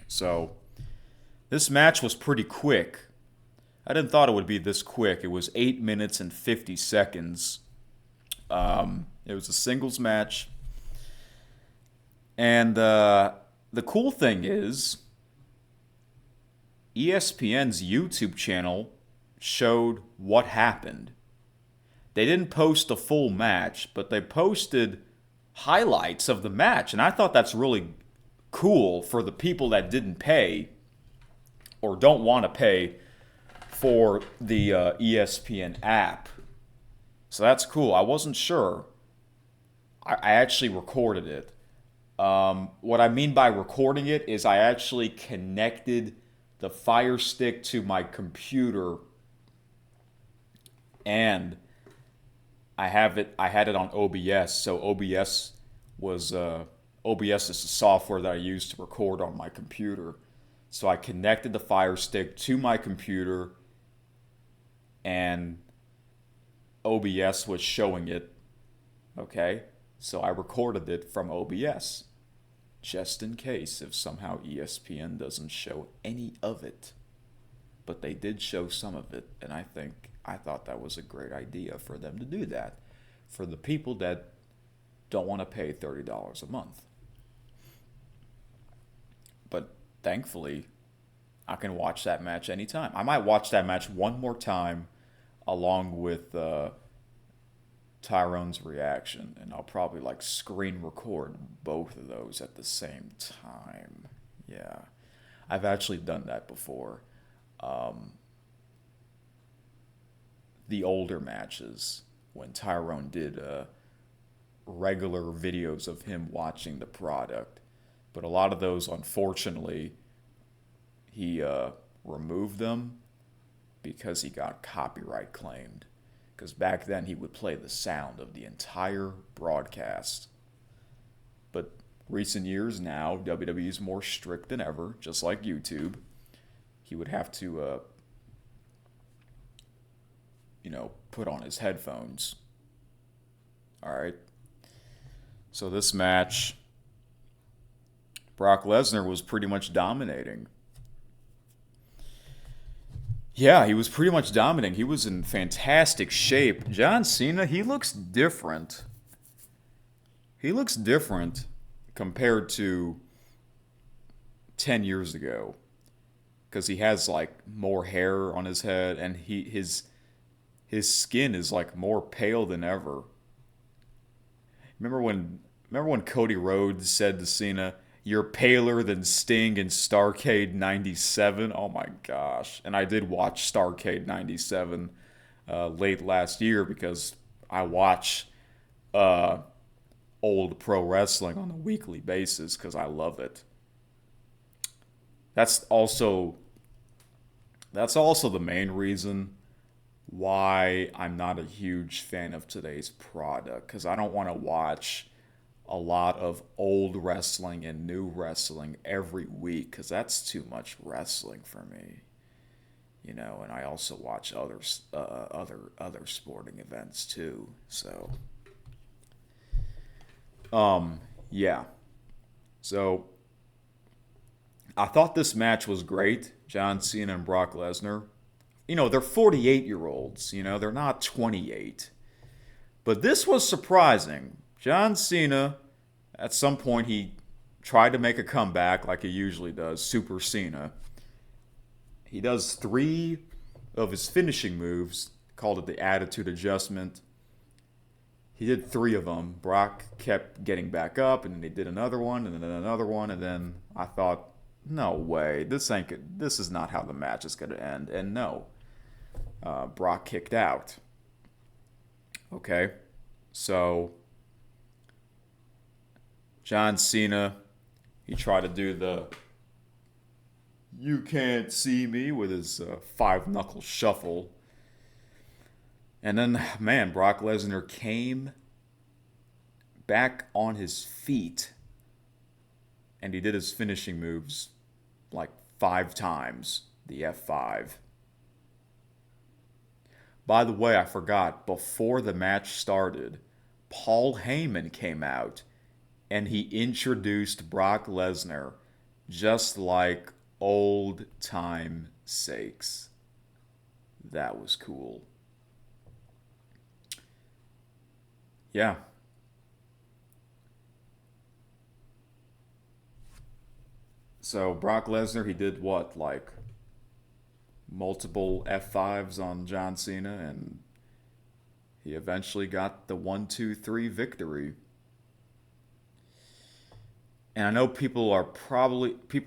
So this match was pretty quick. I didn't thought it would be this quick. It was 8 minutes and 50 seconds. It was a singles match. And the cool thing is, ESPN's YouTube channel showed what happened. They didn't post a full match, but they posted highlights of the match. And I thought that's really cool for the people that didn't pay or don't want to pay for the ESPN app. So that's cool. I wasn't sure. I actually recorded it. What I mean by recording it is I actually connected the Fire Stick to my computer, and I had it on OBS. So OBS is the software that I use to record on my computer. So I connected the Fire Stick to my computer, and OBS was showing it. Okay, so I recorded it from OBS, just in case if somehow ESPN doesn't show any of it. But they did show some of it, and I thought that was a great idea for them to do that for the people that don't want to pay $30 a month. But thankfully, I can watch that match anytime. I might watch that match one more time along with Tyrone's reaction, and I'll probably like screen record both of those at the same time. Yeah, I've actually done that before. The older matches when Tyrone did regular videos of him watching the product, but a lot of those, unfortunately, he removed them because he got copyright claimed. Because back then he would play the sound of the entire broadcast. But recent years now, WWE is more strict than ever, just like YouTube. He would have to, put on his headphones. Alright. So this match, Brock Lesnar was pretty much dominating. Yeah, he was pretty much dominating. He was in fantastic shape. John Cena, he looks different. He looks different compared to 10 years ago. Because he has, like, more hair on his head, and his skin is, like, more pale than ever. Remember when Cody Rhodes said to Cena, "You're paler than Sting in Starrcade 97. Oh my gosh. And I did watch Starrcade 97 late last year because I watch old pro wrestling on a weekly basis because I love it. That's also the main reason why I'm not a huge fan of today's product, because I don't want to watch a lot of old wrestling and new wrestling every week, because that's too much wrestling for me, and I also watch other sporting events too. So, yeah. So, I thought this match was great. John Cena and Brock Lesnar. They're 48-year-olds. They're not 28. But this was surprising. John Cena, at some point, he tried to make a comeback like he usually does, Super Cena. He does 3 of his finishing moves, called it the Attitude Adjustment. He did 3 of them. Brock kept getting back up, and then he did another one, and then another one, and then I thought, no way, this is not how the match is going to end. And no, Brock kicked out. Okay, so John Cena, he tried to do the "you can't see me" with his 5-knuckle shuffle. And then, man, Brock Lesnar came back on his feet and he did his finishing moves like 5 times, the F5. By the way, I forgot, before the match started, Paul Heyman came out and he introduced Brock Lesnar just like old time sakes. That was cool. Yeah. So Brock Lesnar, he did what, like multiple F5s on John Cena, and he eventually got the 1-2-3 victory. And I know people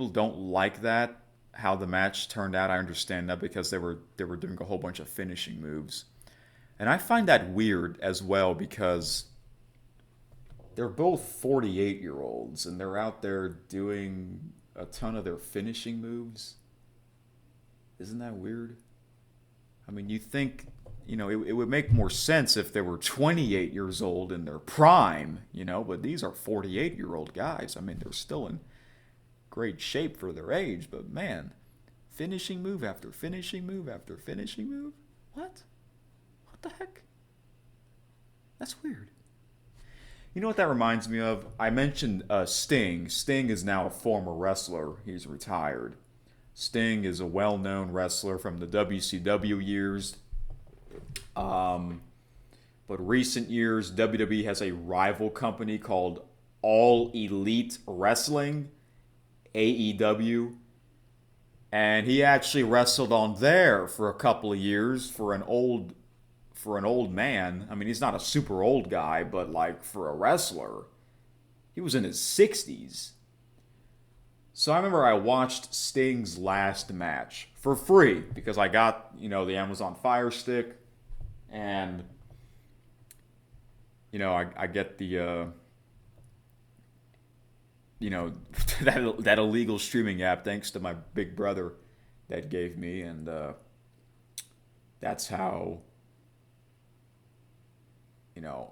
don't like that, how the match turned out. I understand that because they were doing a whole bunch of finishing moves. And I find that weird as well because they're both 48-year-olds and they're out there doing a ton of their finishing moves. Isn't that weird? I mean, you think, it would make more sense if they were 28 years old in their prime, but these are 48-year-old guys. I mean, they're still in great shape for their age, but man, finishing move after finishing move after finishing move? What? What the heck? That's weird. You know what that reminds me of? I mentioned Sting. Sting is now a former wrestler. He's retired. Sting is a well-known wrestler from the WCW years. But recent years, WWE has a rival company called All Elite Wrestling, AEW. And he actually wrestled on there for a couple of years for an old man. I mean, he's not a super old guy, but like for a wrestler, he was in his 60s. So I remember I watched Sting's last match for free because I got, the Amazon Fire Stick and, I get the, that illegal streaming app thanks to my big brother that gave me. And that's how,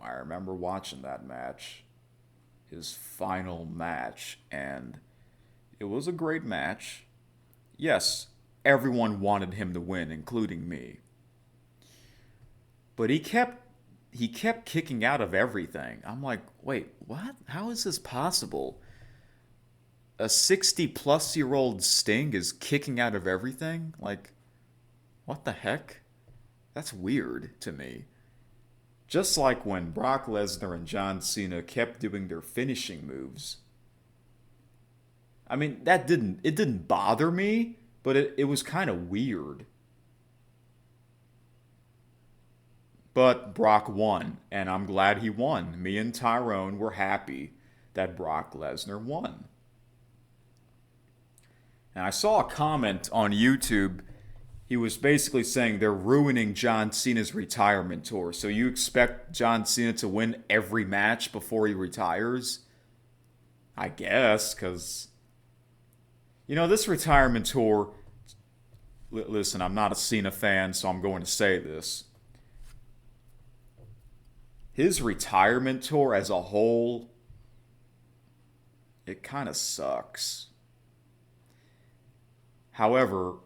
I remember watching that match, his final match, and it was a great match. Yes, everyone wanted him to win, including me. But he kept kicking out of everything. I'm like, wait, what? How is this possible? A 60-plus-year-old Sting is kicking out of everything? Like, what the heck? That's weird to me. Just like when Brock Lesnar and John Cena kept doing their finishing moves. I mean, it didn't bother me, but it was kind of weird. But Brock won, and I'm glad he won. Me and Tyrone were happy that Brock Lesnar won. And I saw a comment on YouTube. He was basically saying they're ruining John Cena's retirement tour. So you expect John Cena to win every match before he retires? I guess, because, this retirement tour, listen, I'm not a Cena fan, so I'm going to say this. His retirement tour as a whole, it kind of sucks. However,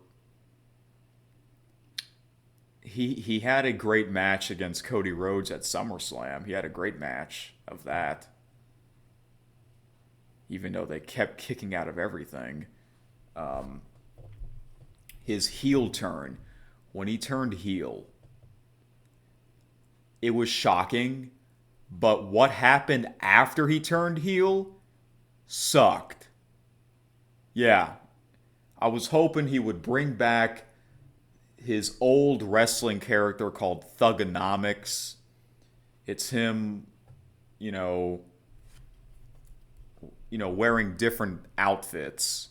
he had a great match against Cody Rhodes at SummerSlam. He had a great match of that. Even though they kept kicking out of everything. His heel turn, when he turned heel, it was shocking. But what happened after he turned heel sucked. Yeah. I was hoping he would bring back his old wrestling character called Thugonomics. It's him, wearing different outfits,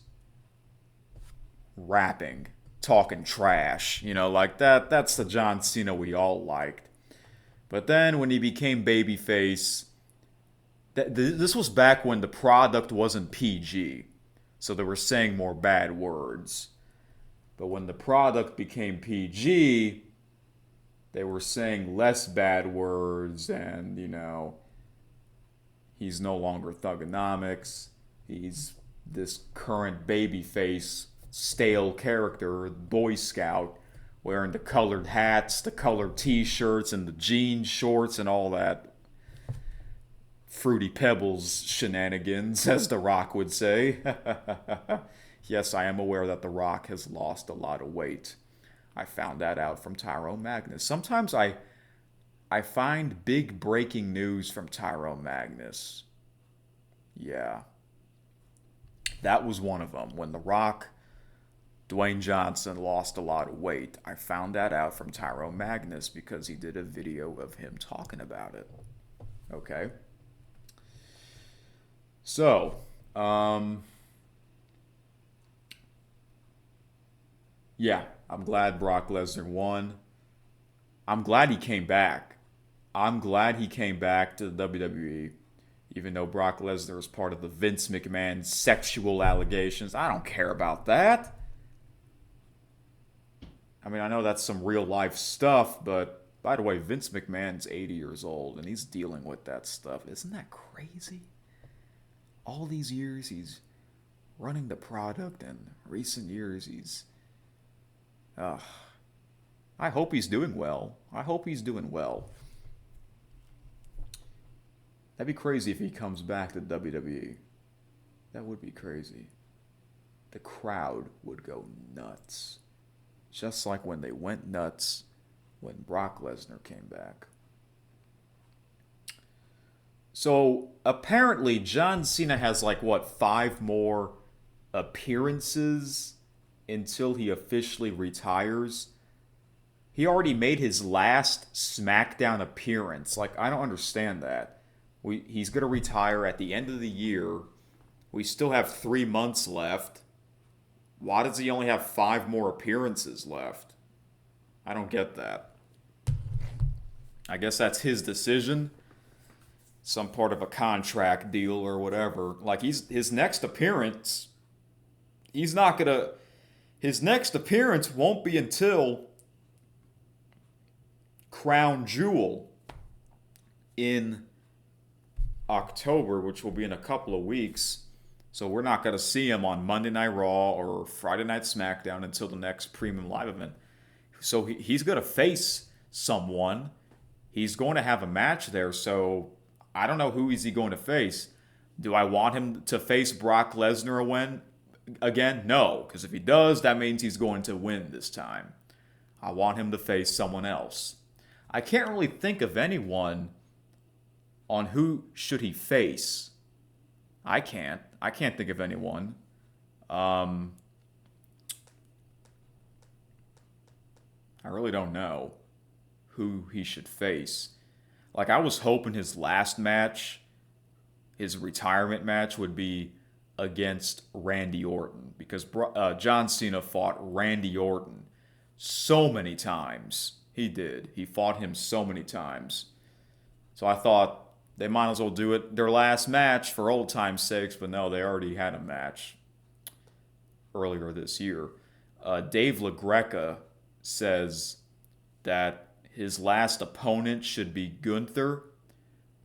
rapping, talking trash, like that. That's the John Cena we all liked. But then when he became babyface, this was back when the product wasn't PG, so they were saying more bad words. But when the product became PG, they were saying less bad words and, he's no longer Thugonomics. He's this current babyface, stale character, Boy Scout, wearing the colored hats, the colored t-shirts, and the jean shorts and all that Fruity Pebbles shenanigans, as The Rock would say. Yes, I am aware that The Rock has lost a lot of weight. I found that out from Tyrone Magnus. Sometimes I find big breaking news from Tyrone Magnus. Yeah. That was one of them. When The Rock, Dwayne Johnson, lost a lot of weight, I found that out from Tyrone Magnus because he did a video of him talking about it. Okay? So, Um, yeah, I'm glad Brock Lesnar won. I'm glad he came back. I'm glad he came back to the WWE, even though Brock Lesnar is part of the Vince McMahon sexual allegations. I don't care about that. I mean, I know that's some real life stuff, but by the way, Vince McMahon's 80 years old and he's dealing with that stuff. Isn't that crazy? All these years he's running the product, and recent years he's. Uh, I hope he's doing well. I hope he's doing well. That'd be crazy if he comes back to WWE. That would be crazy. The crowd would go nuts. Just like when they went nuts when Brock Lesnar came back. So apparently John Cena has like what, 5 more appearances until he officially retires. He already made his last SmackDown appearance. Like, I don't understand that. He's going to retire at the end of the year. We still have 3 months left. Why does he only have 5 more appearances left? I don't get that. I guess that's his decision. Some part of a contract deal or whatever. Like, his next appearance, his next appearance won't be until Crown Jewel in October, which will be in a couple of weeks. So we're not going to see him on Monday Night Raw or Friday Night SmackDown until the next Premium Live event. So he's going to face someone. He's going to have a match there. So I don't know who is he going to face. Do I want him to face Brock Lesnar again? No, because if he does, that means he's going to win this time. I want him to face someone else. I can't really think of anyone on who should he face. I can't think of anyone. I really don't know who he should face. Like, I was hoping his last match, his retirement match, would be against Randy Orton, because John Cena fought Randy Orton so many times. He did. He fought him so many times. So I thought they might as well do it their last match for old time's sakes, but no, they already had a match earlier this year. Dave LaGreca says that his last opponent should be Gunther,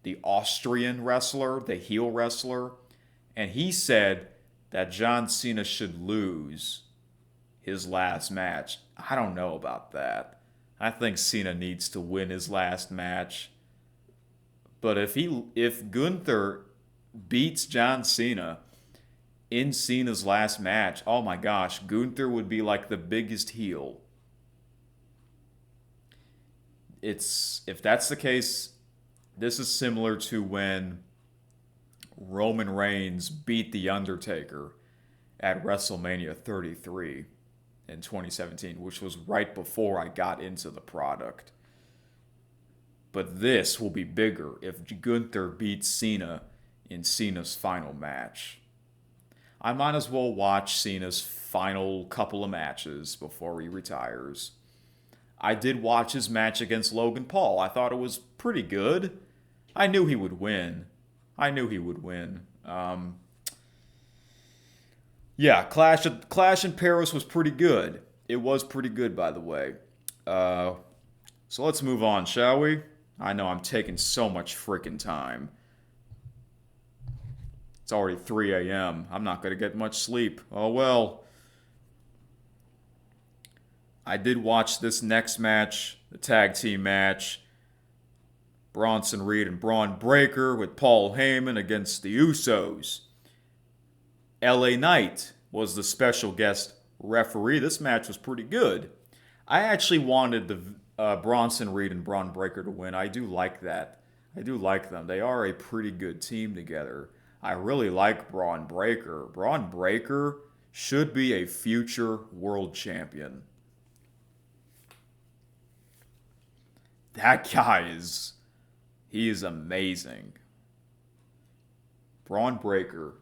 the Austrian wrestler, the heel wrestler, and he said that John Cena should lose his last match. I don't know about that. I think Cena needs to win his last match. But if Gunther beats John Cena in Cena's last match, oh my gosh, Gunther would be like the biggest heel. If that's the case, this is similar to when Roman Reigns beat The Undertaker at WrestleMania 33 in 2017, which was right before I got into the product. But this will be bigger if Gunther beats Cena in Cena's final match. I might as well watch Cena's final couple of matches before he retires. I did watch his match against Logan Paul. I thought it was pretty good. I knew he would win. Yeah, Clash in Paris was pretty good. It was pretty good, by the way. So let's move on, shall we? I know I'm taking so much freaking time. It's already 3 a.m. I'm not going to get much sleep. Oh well. I did watch this next match, the tag team match. Bronson Reed and Braun Breaker with Paul Heyman against the Usos. LA Knight was the special guest referee. This match was pretty good. I actually wanted the Bronson Reed and Braun Breaker to win. I do like that. I do like them. They are a pretty good team together. I really like Braun Breaker. Braun Breaker should be a future world champion. That guy he is amazing. Braun Breaker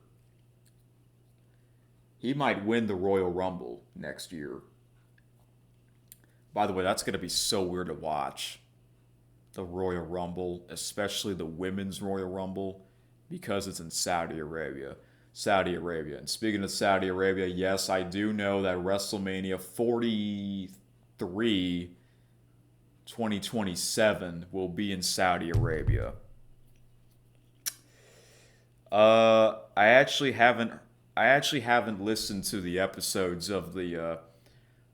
he might win the Royal Rumble next year. By the way, that's going to be so weird to watch. The Royal Rumble, especially the Women's Royal Rumble, because it's in Saudi Arabia. Saudi Arabia. And speaking of Saudi Arabia, yes, I do know that WrestleMania 43 2027 will be in Saudi Arabia. I actually haven't listened to the episodes of the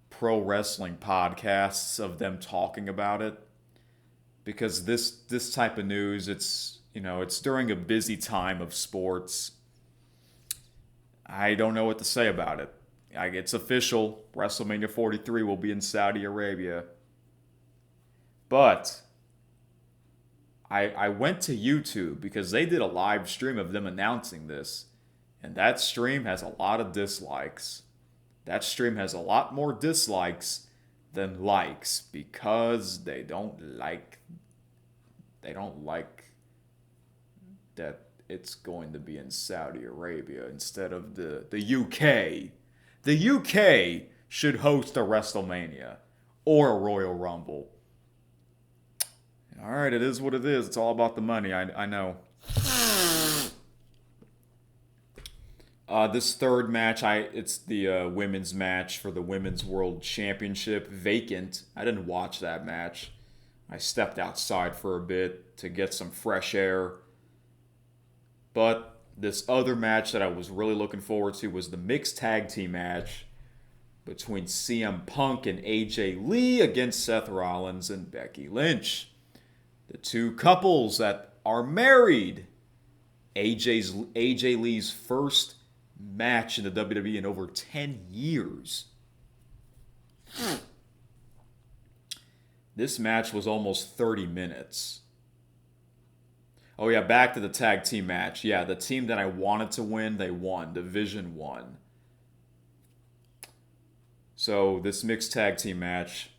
pro wrestling podcasts of them talking about it, because this type of news, it's during a busy time of sports. I don't know what to say about it. It's official. WrestleMania 43 will be in Saudi Arabia. But I went to YouTube because they did a live stream of them announcing this. And that stream has a lot of dislikes. That stream has a lot more dislikes than likes because they don't like that it's going to be in Saudi Arabia instead of the UK. The UK should host a WrestleMania or a Royal Rumble. All right, it is what it is. It's all about the money. I know. This third match, it's the women's match for the Women's World Championship, vacant. I didn't watch that match. I stepped outside for a bit to get some fresh air. But this other match that I was really looking forward to was the mixed tag team match between CM Punk and AJ Lee against Seth Rollins and Becky Lynch. The two couples that are married. AJ Lee's first match in the WWE in over 10 years. This match was almost 30 minutes. Oh yeah, back to the tag team match. Yeah, the team that I wanted to win, they won. Division 1. So this mixed tag team match,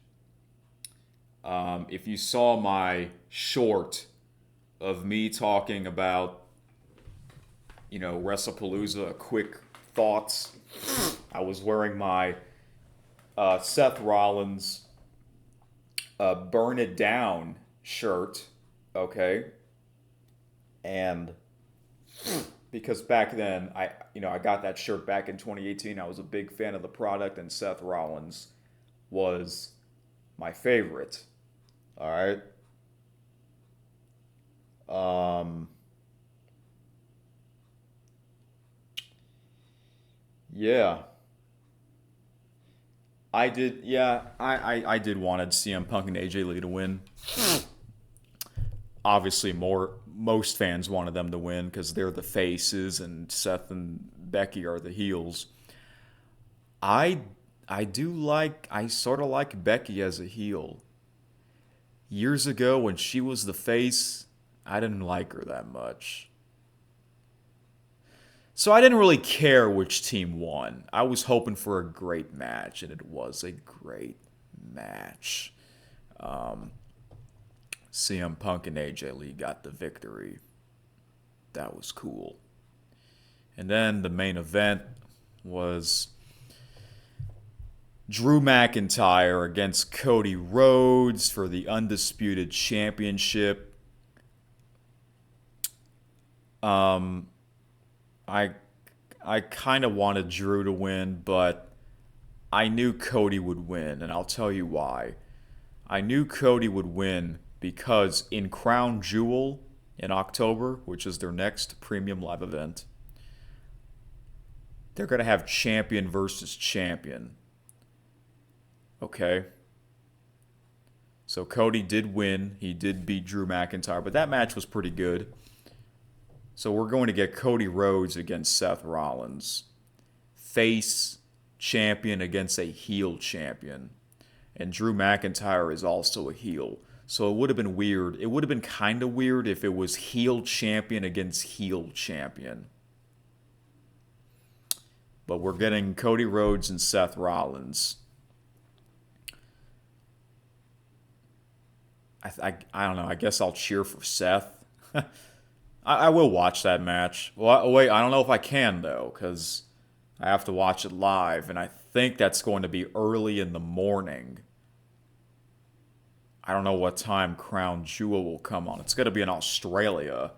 if you saw my short of me talking about, Wrestlepalooza, quick thoughts, I was wearing my Seth Rollins Burn It Down shirt, okay? And because back then, I got that shirt back in 2018. I was a big fan of the product, and Seth Rollins was my favorite. All right. Yeah. I did. Yeah, I did wanted CM Punk and AJ Lee to win. Obviously, most fans wanted them to win because they're the faces and Seth and Becky are the heels. I sort of like Becky as a heel. Years ago when she was the face, I didn't like her that much. So I didn't really care which team won. I was hoping for a great match, and it was a great match. CM Punk and AJ Lee got the victory. That was cool. And then the main event was Drew McIntyre against Cody Rhodes for the Undisputed Championship. I kind of wanted Drew to win, but I knew Cody would win, and I'll tell you why. I knew Cody would win because in Crown Jewel in October, which is their next premium live event, they're going to have champion versus champion. Okay? So Cody did win. He did beat Drew McIntyre, but that match was pretty good. So we're going to get Cody Rhodes against Seth Rollins. Face champion against a heel champion. And Drew McIntyre is also a heel. So it would have been weird. It would have been kind of weird if it was heel champion against heel champion. But we're getting Cody Rhodes and Seth Rollins. I don't know. I guess I'll cheer for Seth. I will watch that match. Well, wait, I don't know if I can, though, because I have to watch it live, and I think that's going to be early in the morning. I don't know what time Crown Jewel will come on. It's going to be in Australia,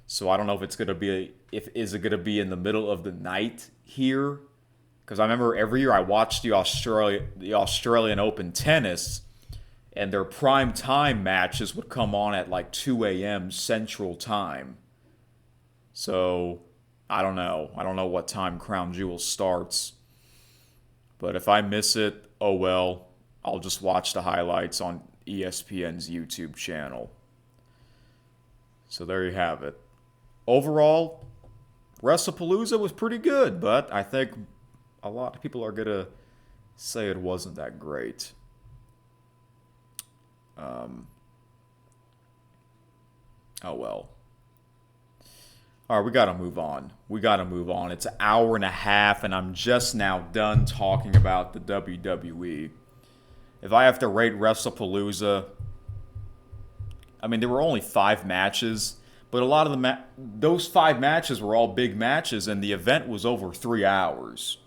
so I don't know if it's going to be is it going to be in the middle of the night here? Because I remember every year I watched the Australian Open tennis, and their prime time matches would come on at like 2 a.m. Central Time. So I don't know. I don't know what time Crown Jewel starts. But if I miss it, oh well. I'll just watch the highlights on ESPN's YouTube channel. So there you have it. Overall, Wrestlepalooza was pretty good, but I think a lot of people are going to say it wasn't that great. Oh well. All right, we got to move on. It's an hour and a half, and I'm just now done talking about the WWE. If I have to rate Wrestlepalooza, I mean, there were only 5 matches, but a lot of those 5 matches were all big matches, and the event was over 3 hours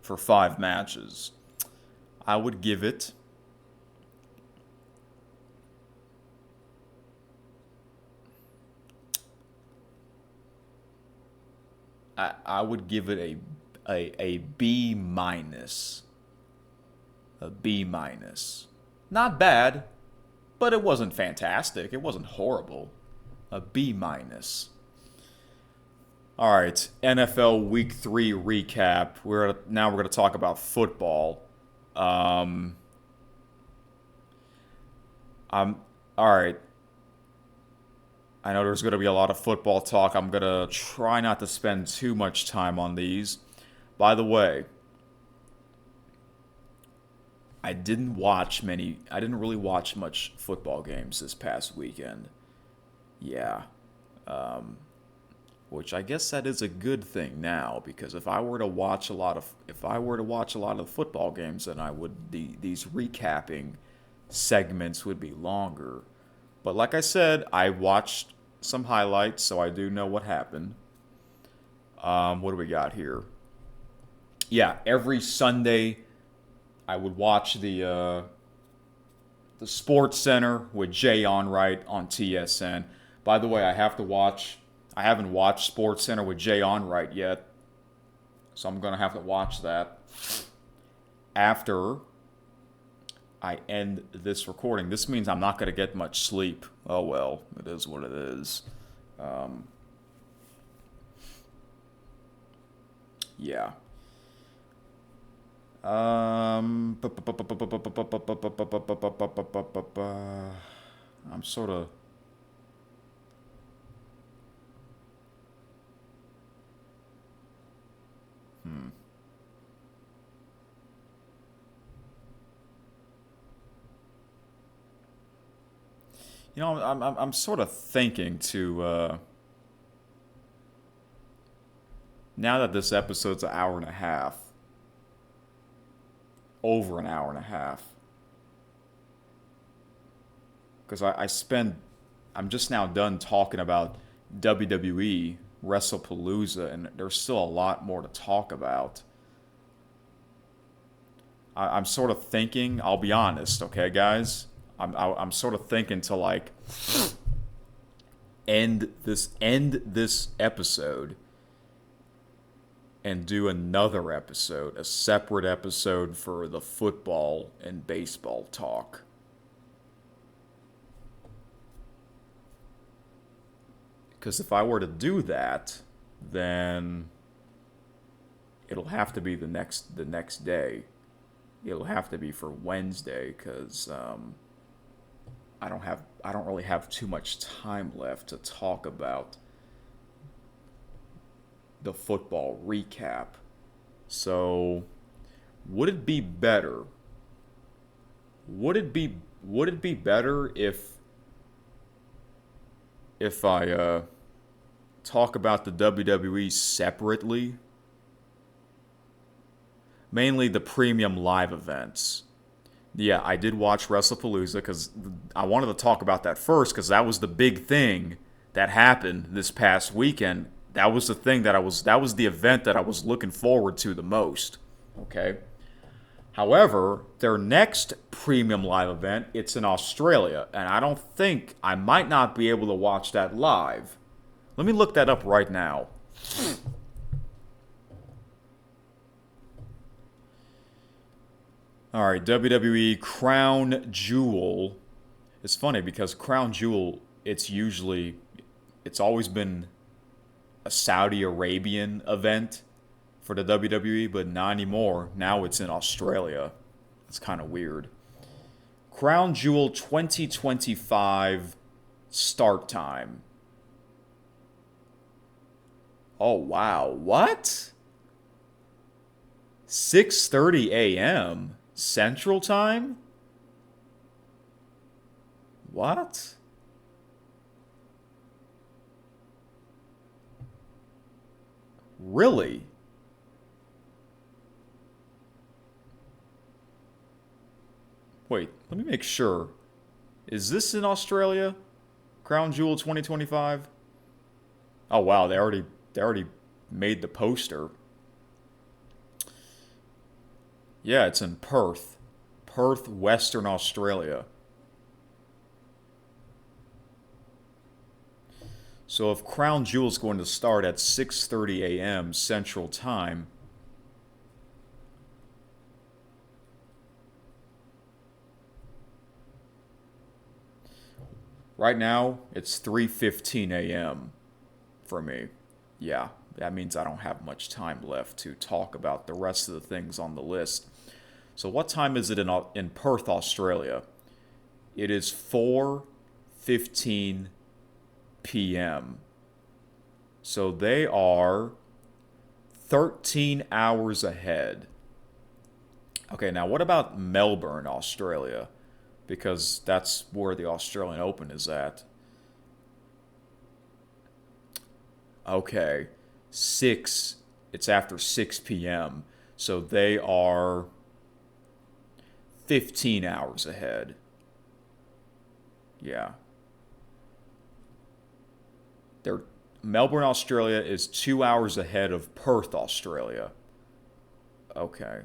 for 5 matches. I would give it I would give it a B minus. A B minus. Not bad, but it wasn't fantastic. It wasn't horrible. A B minus. All right, NFL Week 3 recap. Now we're going to talk about football. All right. I know there's going to be a lot of football talk. I'm going to try not to spend too much time on these. By the way, I didn't really watch much football games this past weekend. Yeah. Which I guess that is a good thing now, because if I were to watch a lot of football games, then these recapping segments would be longer. But like I said, I watched some highlights, so I do know what happened. What do we got here? Yeah, every Sunday I would watch the Sports Center with Jay Onright on TSN. By the way, I haven't watched Sports Center with Jay Onright yet, so I'm going to have to watch that after I end this recording. This means I'm not going to get much sleep. Oh well, it is what it is. Yeah. I'm sort of... You know, I'm sort of thinking to... now that this episode's an hour and a half, over an hour and a half, because I'm just now done talking about WWE, Wrestlepalooza, and there's still a lot more to talk about. I'm sort of thinking, I'll be honest, okay, guys? I'm sort of thinking to like end this episode and do another episode, a separate episode for the football and baseball talk. Because if I were to do that, then it'll have to be the next day. It'll have to be for Wednesday, because I don't really have too much time left to talk about the football recap. So, would it be better? Would it be better if I talk about the WWE separately? Mainly the premium live events. Yeah, I did watch Wrestlepalooza because I wanted to talk about that first, because that was the big thing that happened this past weekend that was the thing that was the event that I was looking forward to the most. Okay. However, their next premium live event, it's in Australia, and I might not be able to watch that live. Let me look that up right now. All right, WWE Crown Jewel. It's funny because Crown Jewel, it's always been a Saudi Arabian event for the WWE, but not anymore. Now it's in Australia. It's kind of weird. Crown Jewel 2025 start time. Oh wow, what? 6:30 a.m. Central Time? What? Really? Wait, let me make sure. Is this in Australia? Crown Jewel 2025? Oh wow, they already made the poster. Yeah, it's in Perth. Perth, Western Australia. So if Crown Jewel is going to start at 6:30 a.m. Central Time, right now it's 3:15 a.m. for me. Yeah, that means I don't have much time left to talk about the rest of the things on the list. So what time is it in Perth, Australia? It is 4:15 p.m. So they are 13 hours ahead. Okay, now what about Melbourne, Australia? Because that's where the Australian Open is at. Okay, it's after 6 p.m. So they are 15 hours ahead. Yeah. Melbourne, Australia is 2 hours ahead of Perth, Australia. Okay.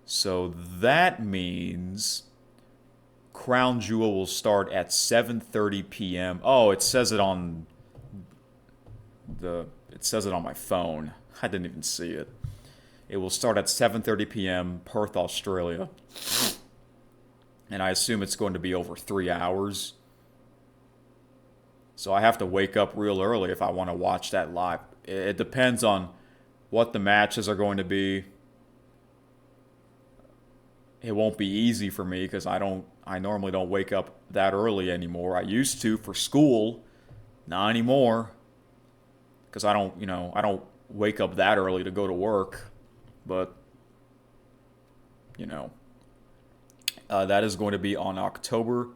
So that means Crown Jewel will start at 7:30 p.m. Oh, it says it on my phone. I didn't even see it. It will start at 7:30 p.m. Perth, Australia. And I assume it's going to be over 3 hours. So I have to wake up real early if I want to watch that live. It depends on what the matches are going to be. It won't be easy for me because I normally don't wake up that early anymore. I used to for school, not anymore. Because I don't wake up that early to go to work. But that is going to be on October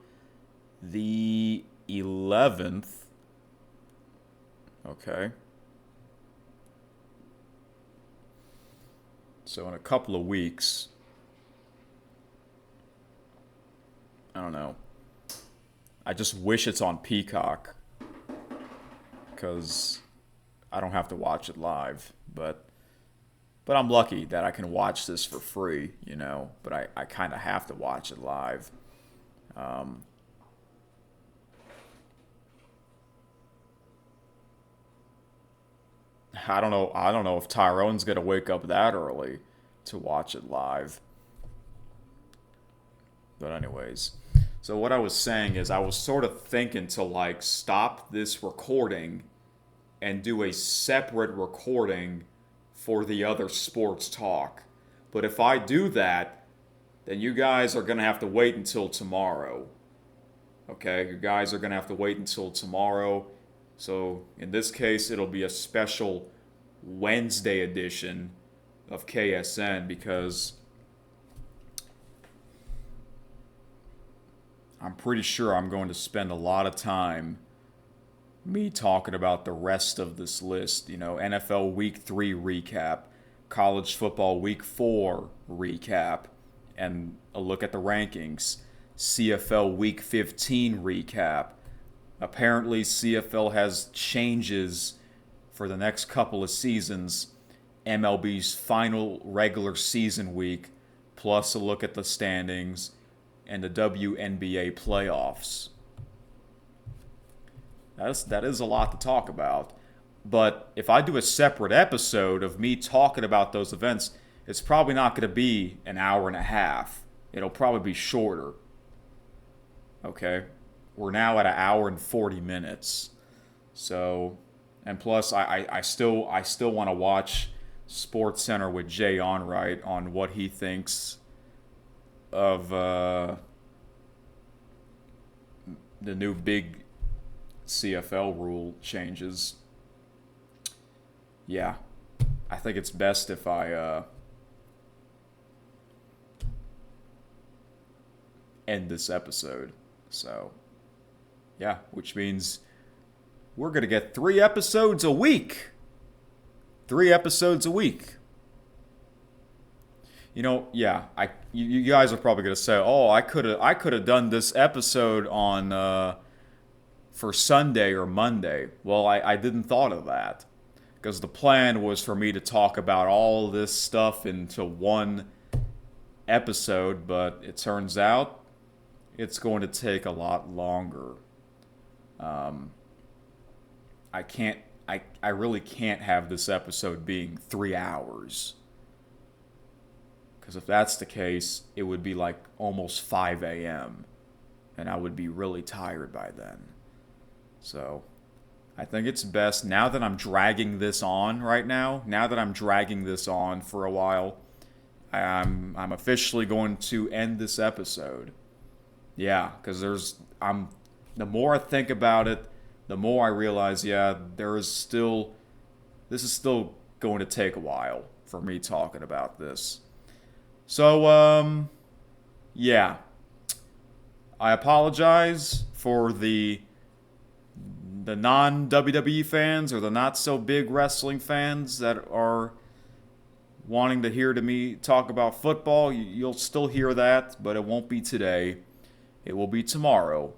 the 11th. Okay. So in a couple of weeks, I don't know. I just wish it's on Peacock because I don't have to watch it live. But I'm lucky that I can watch this for free, But I kind of have to watch it live. I don't know. I don't know if Tyrone's gonna wake up that early to watch it live. But anyways, so what I was saying is I was sort of thinking to stop this recording and do a separate recording for the other sports talk. But if I do that, then you guys are gonna have to wait until tomorrow. Okay, you guys are gonna have to wait until tomorrow. So in this case, it'll be a special Wednesday edition of KSN because I'm pretty sure I'm going to spend a lot of time me talking about the rest of this list. NFL Week 3 recap, College Football Week 4 recap, and a look at the rankings, CFL Week 15 recap, Apparently, CFL has changes for the next couple of seasons. MLB's final regular season week, plus a look at the standings, and the WNBA playoffs. That is a lot to talk about. But if I do a separate episode of me talking about those events, it's probably not going to be an hour and a half. It'll probably be shorter. Okay? We're now at an hour and 40 minutes. So, and plus, I still want to watch Sports Center with Jay Onright on what he thinks of the new big CFL rule changes. Yeah, I think it's best if I end this episode. So, yeah, which means we're going to get 3 episodes a week. 3 episodes a week. You know, yeah, you guys are probably going to say, "Oh, I could have done this episode on for Sunday or Monday." Well, I didn't thought of that, because the plan was for me to talk about all this stuff into one episode, but it turns out it's going to take a lot longer. I really can't have this episode being 3 hours. Because if that's the case, it would be like almost 5 a.m. And I would be really tired by then. So, I think it's best, now that I'm dragging this on right now, for a while, I'm officially going to end this episode. Yeah, because the more I think about it, the more I realize, this is still going to take a while for me talking about this. So, yeah. I apologize for the non-WWE fans or the not-so-big wrestling fans that are wanting to hear me talk about football. You'll still hear that, but it won't be today. It will be tomorrow.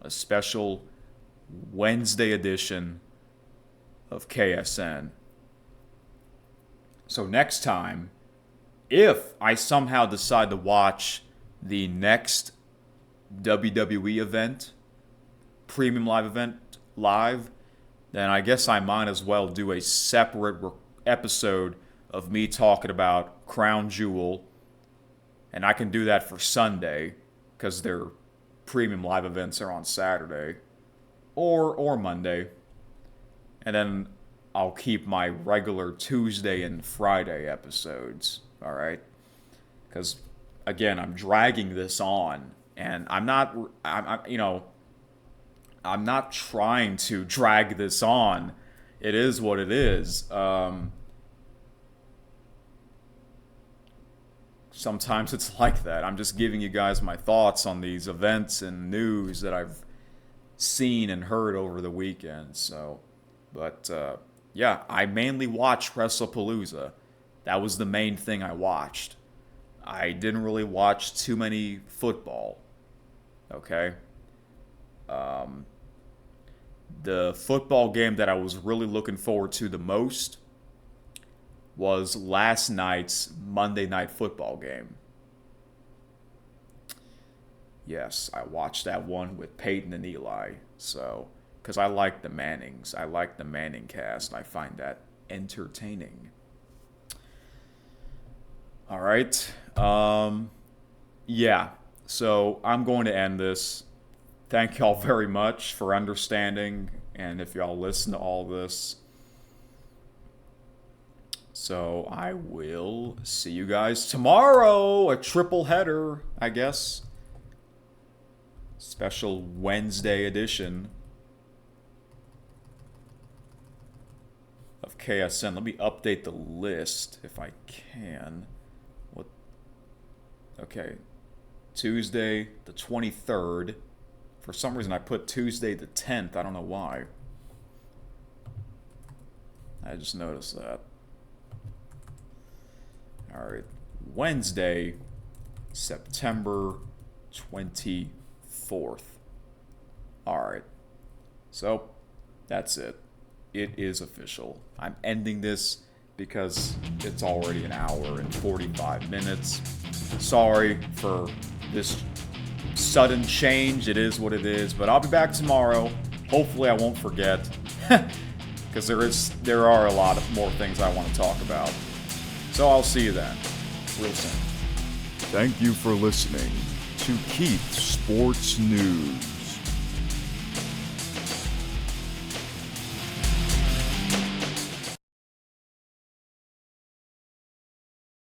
A special Wednesday edition of KSN. So next time, if I somehow decide to watch the next WWE event, premium live event, then I guess I might as well do a separate episode of me talking about Crown Jewel. And I can do that for Sunday, because their premium live events are on Saturday. Or Monday. And then I'll keep my regular Tuesday and Friday episodes. Alright? Because, again, I'm dragging this on. And I'm not trying to drag this on. It is what it is. Sometimes it's like that. I'm just giving you guys my thoughts on these events and news that I've seen and heard over the weekend. So, but yeah, I mainly watched Wrestlepalooza. That was the main thing I watched. I didn't really watch too many football. Okay? The football game that I was really looking forward to the most was last night's Monday Night Football game. Yes, I watched that one with Peyton and Eli. So, because I like the Mannings. I like the Manning cast. I find that entertaining. All right. Yeah. So, I'm going to end this. Thank y'all very much for understanding. And if y'all listen to all this. So, I will see you guys tomorrow. A triple header, I guess. Special Wednesday edition of KSN. Let me update the list if I can. What? Okay. Tuesday the 23rd. For some reason I put Tuesday the 10th. I don't know why. I just noticed that. Alright. Wednesday, September 24th. Alright. So, that's it. It is official. I'm ending this because it's already an hour and 45 minutes. Sorry for this sudden change. It is what it is. But I'll be back tomorrow. Hopefully I won't forget. Because there are a lot of more things I want to talk about. So I'll see you then. Real soon. Thank you for listening to Keith Sports News.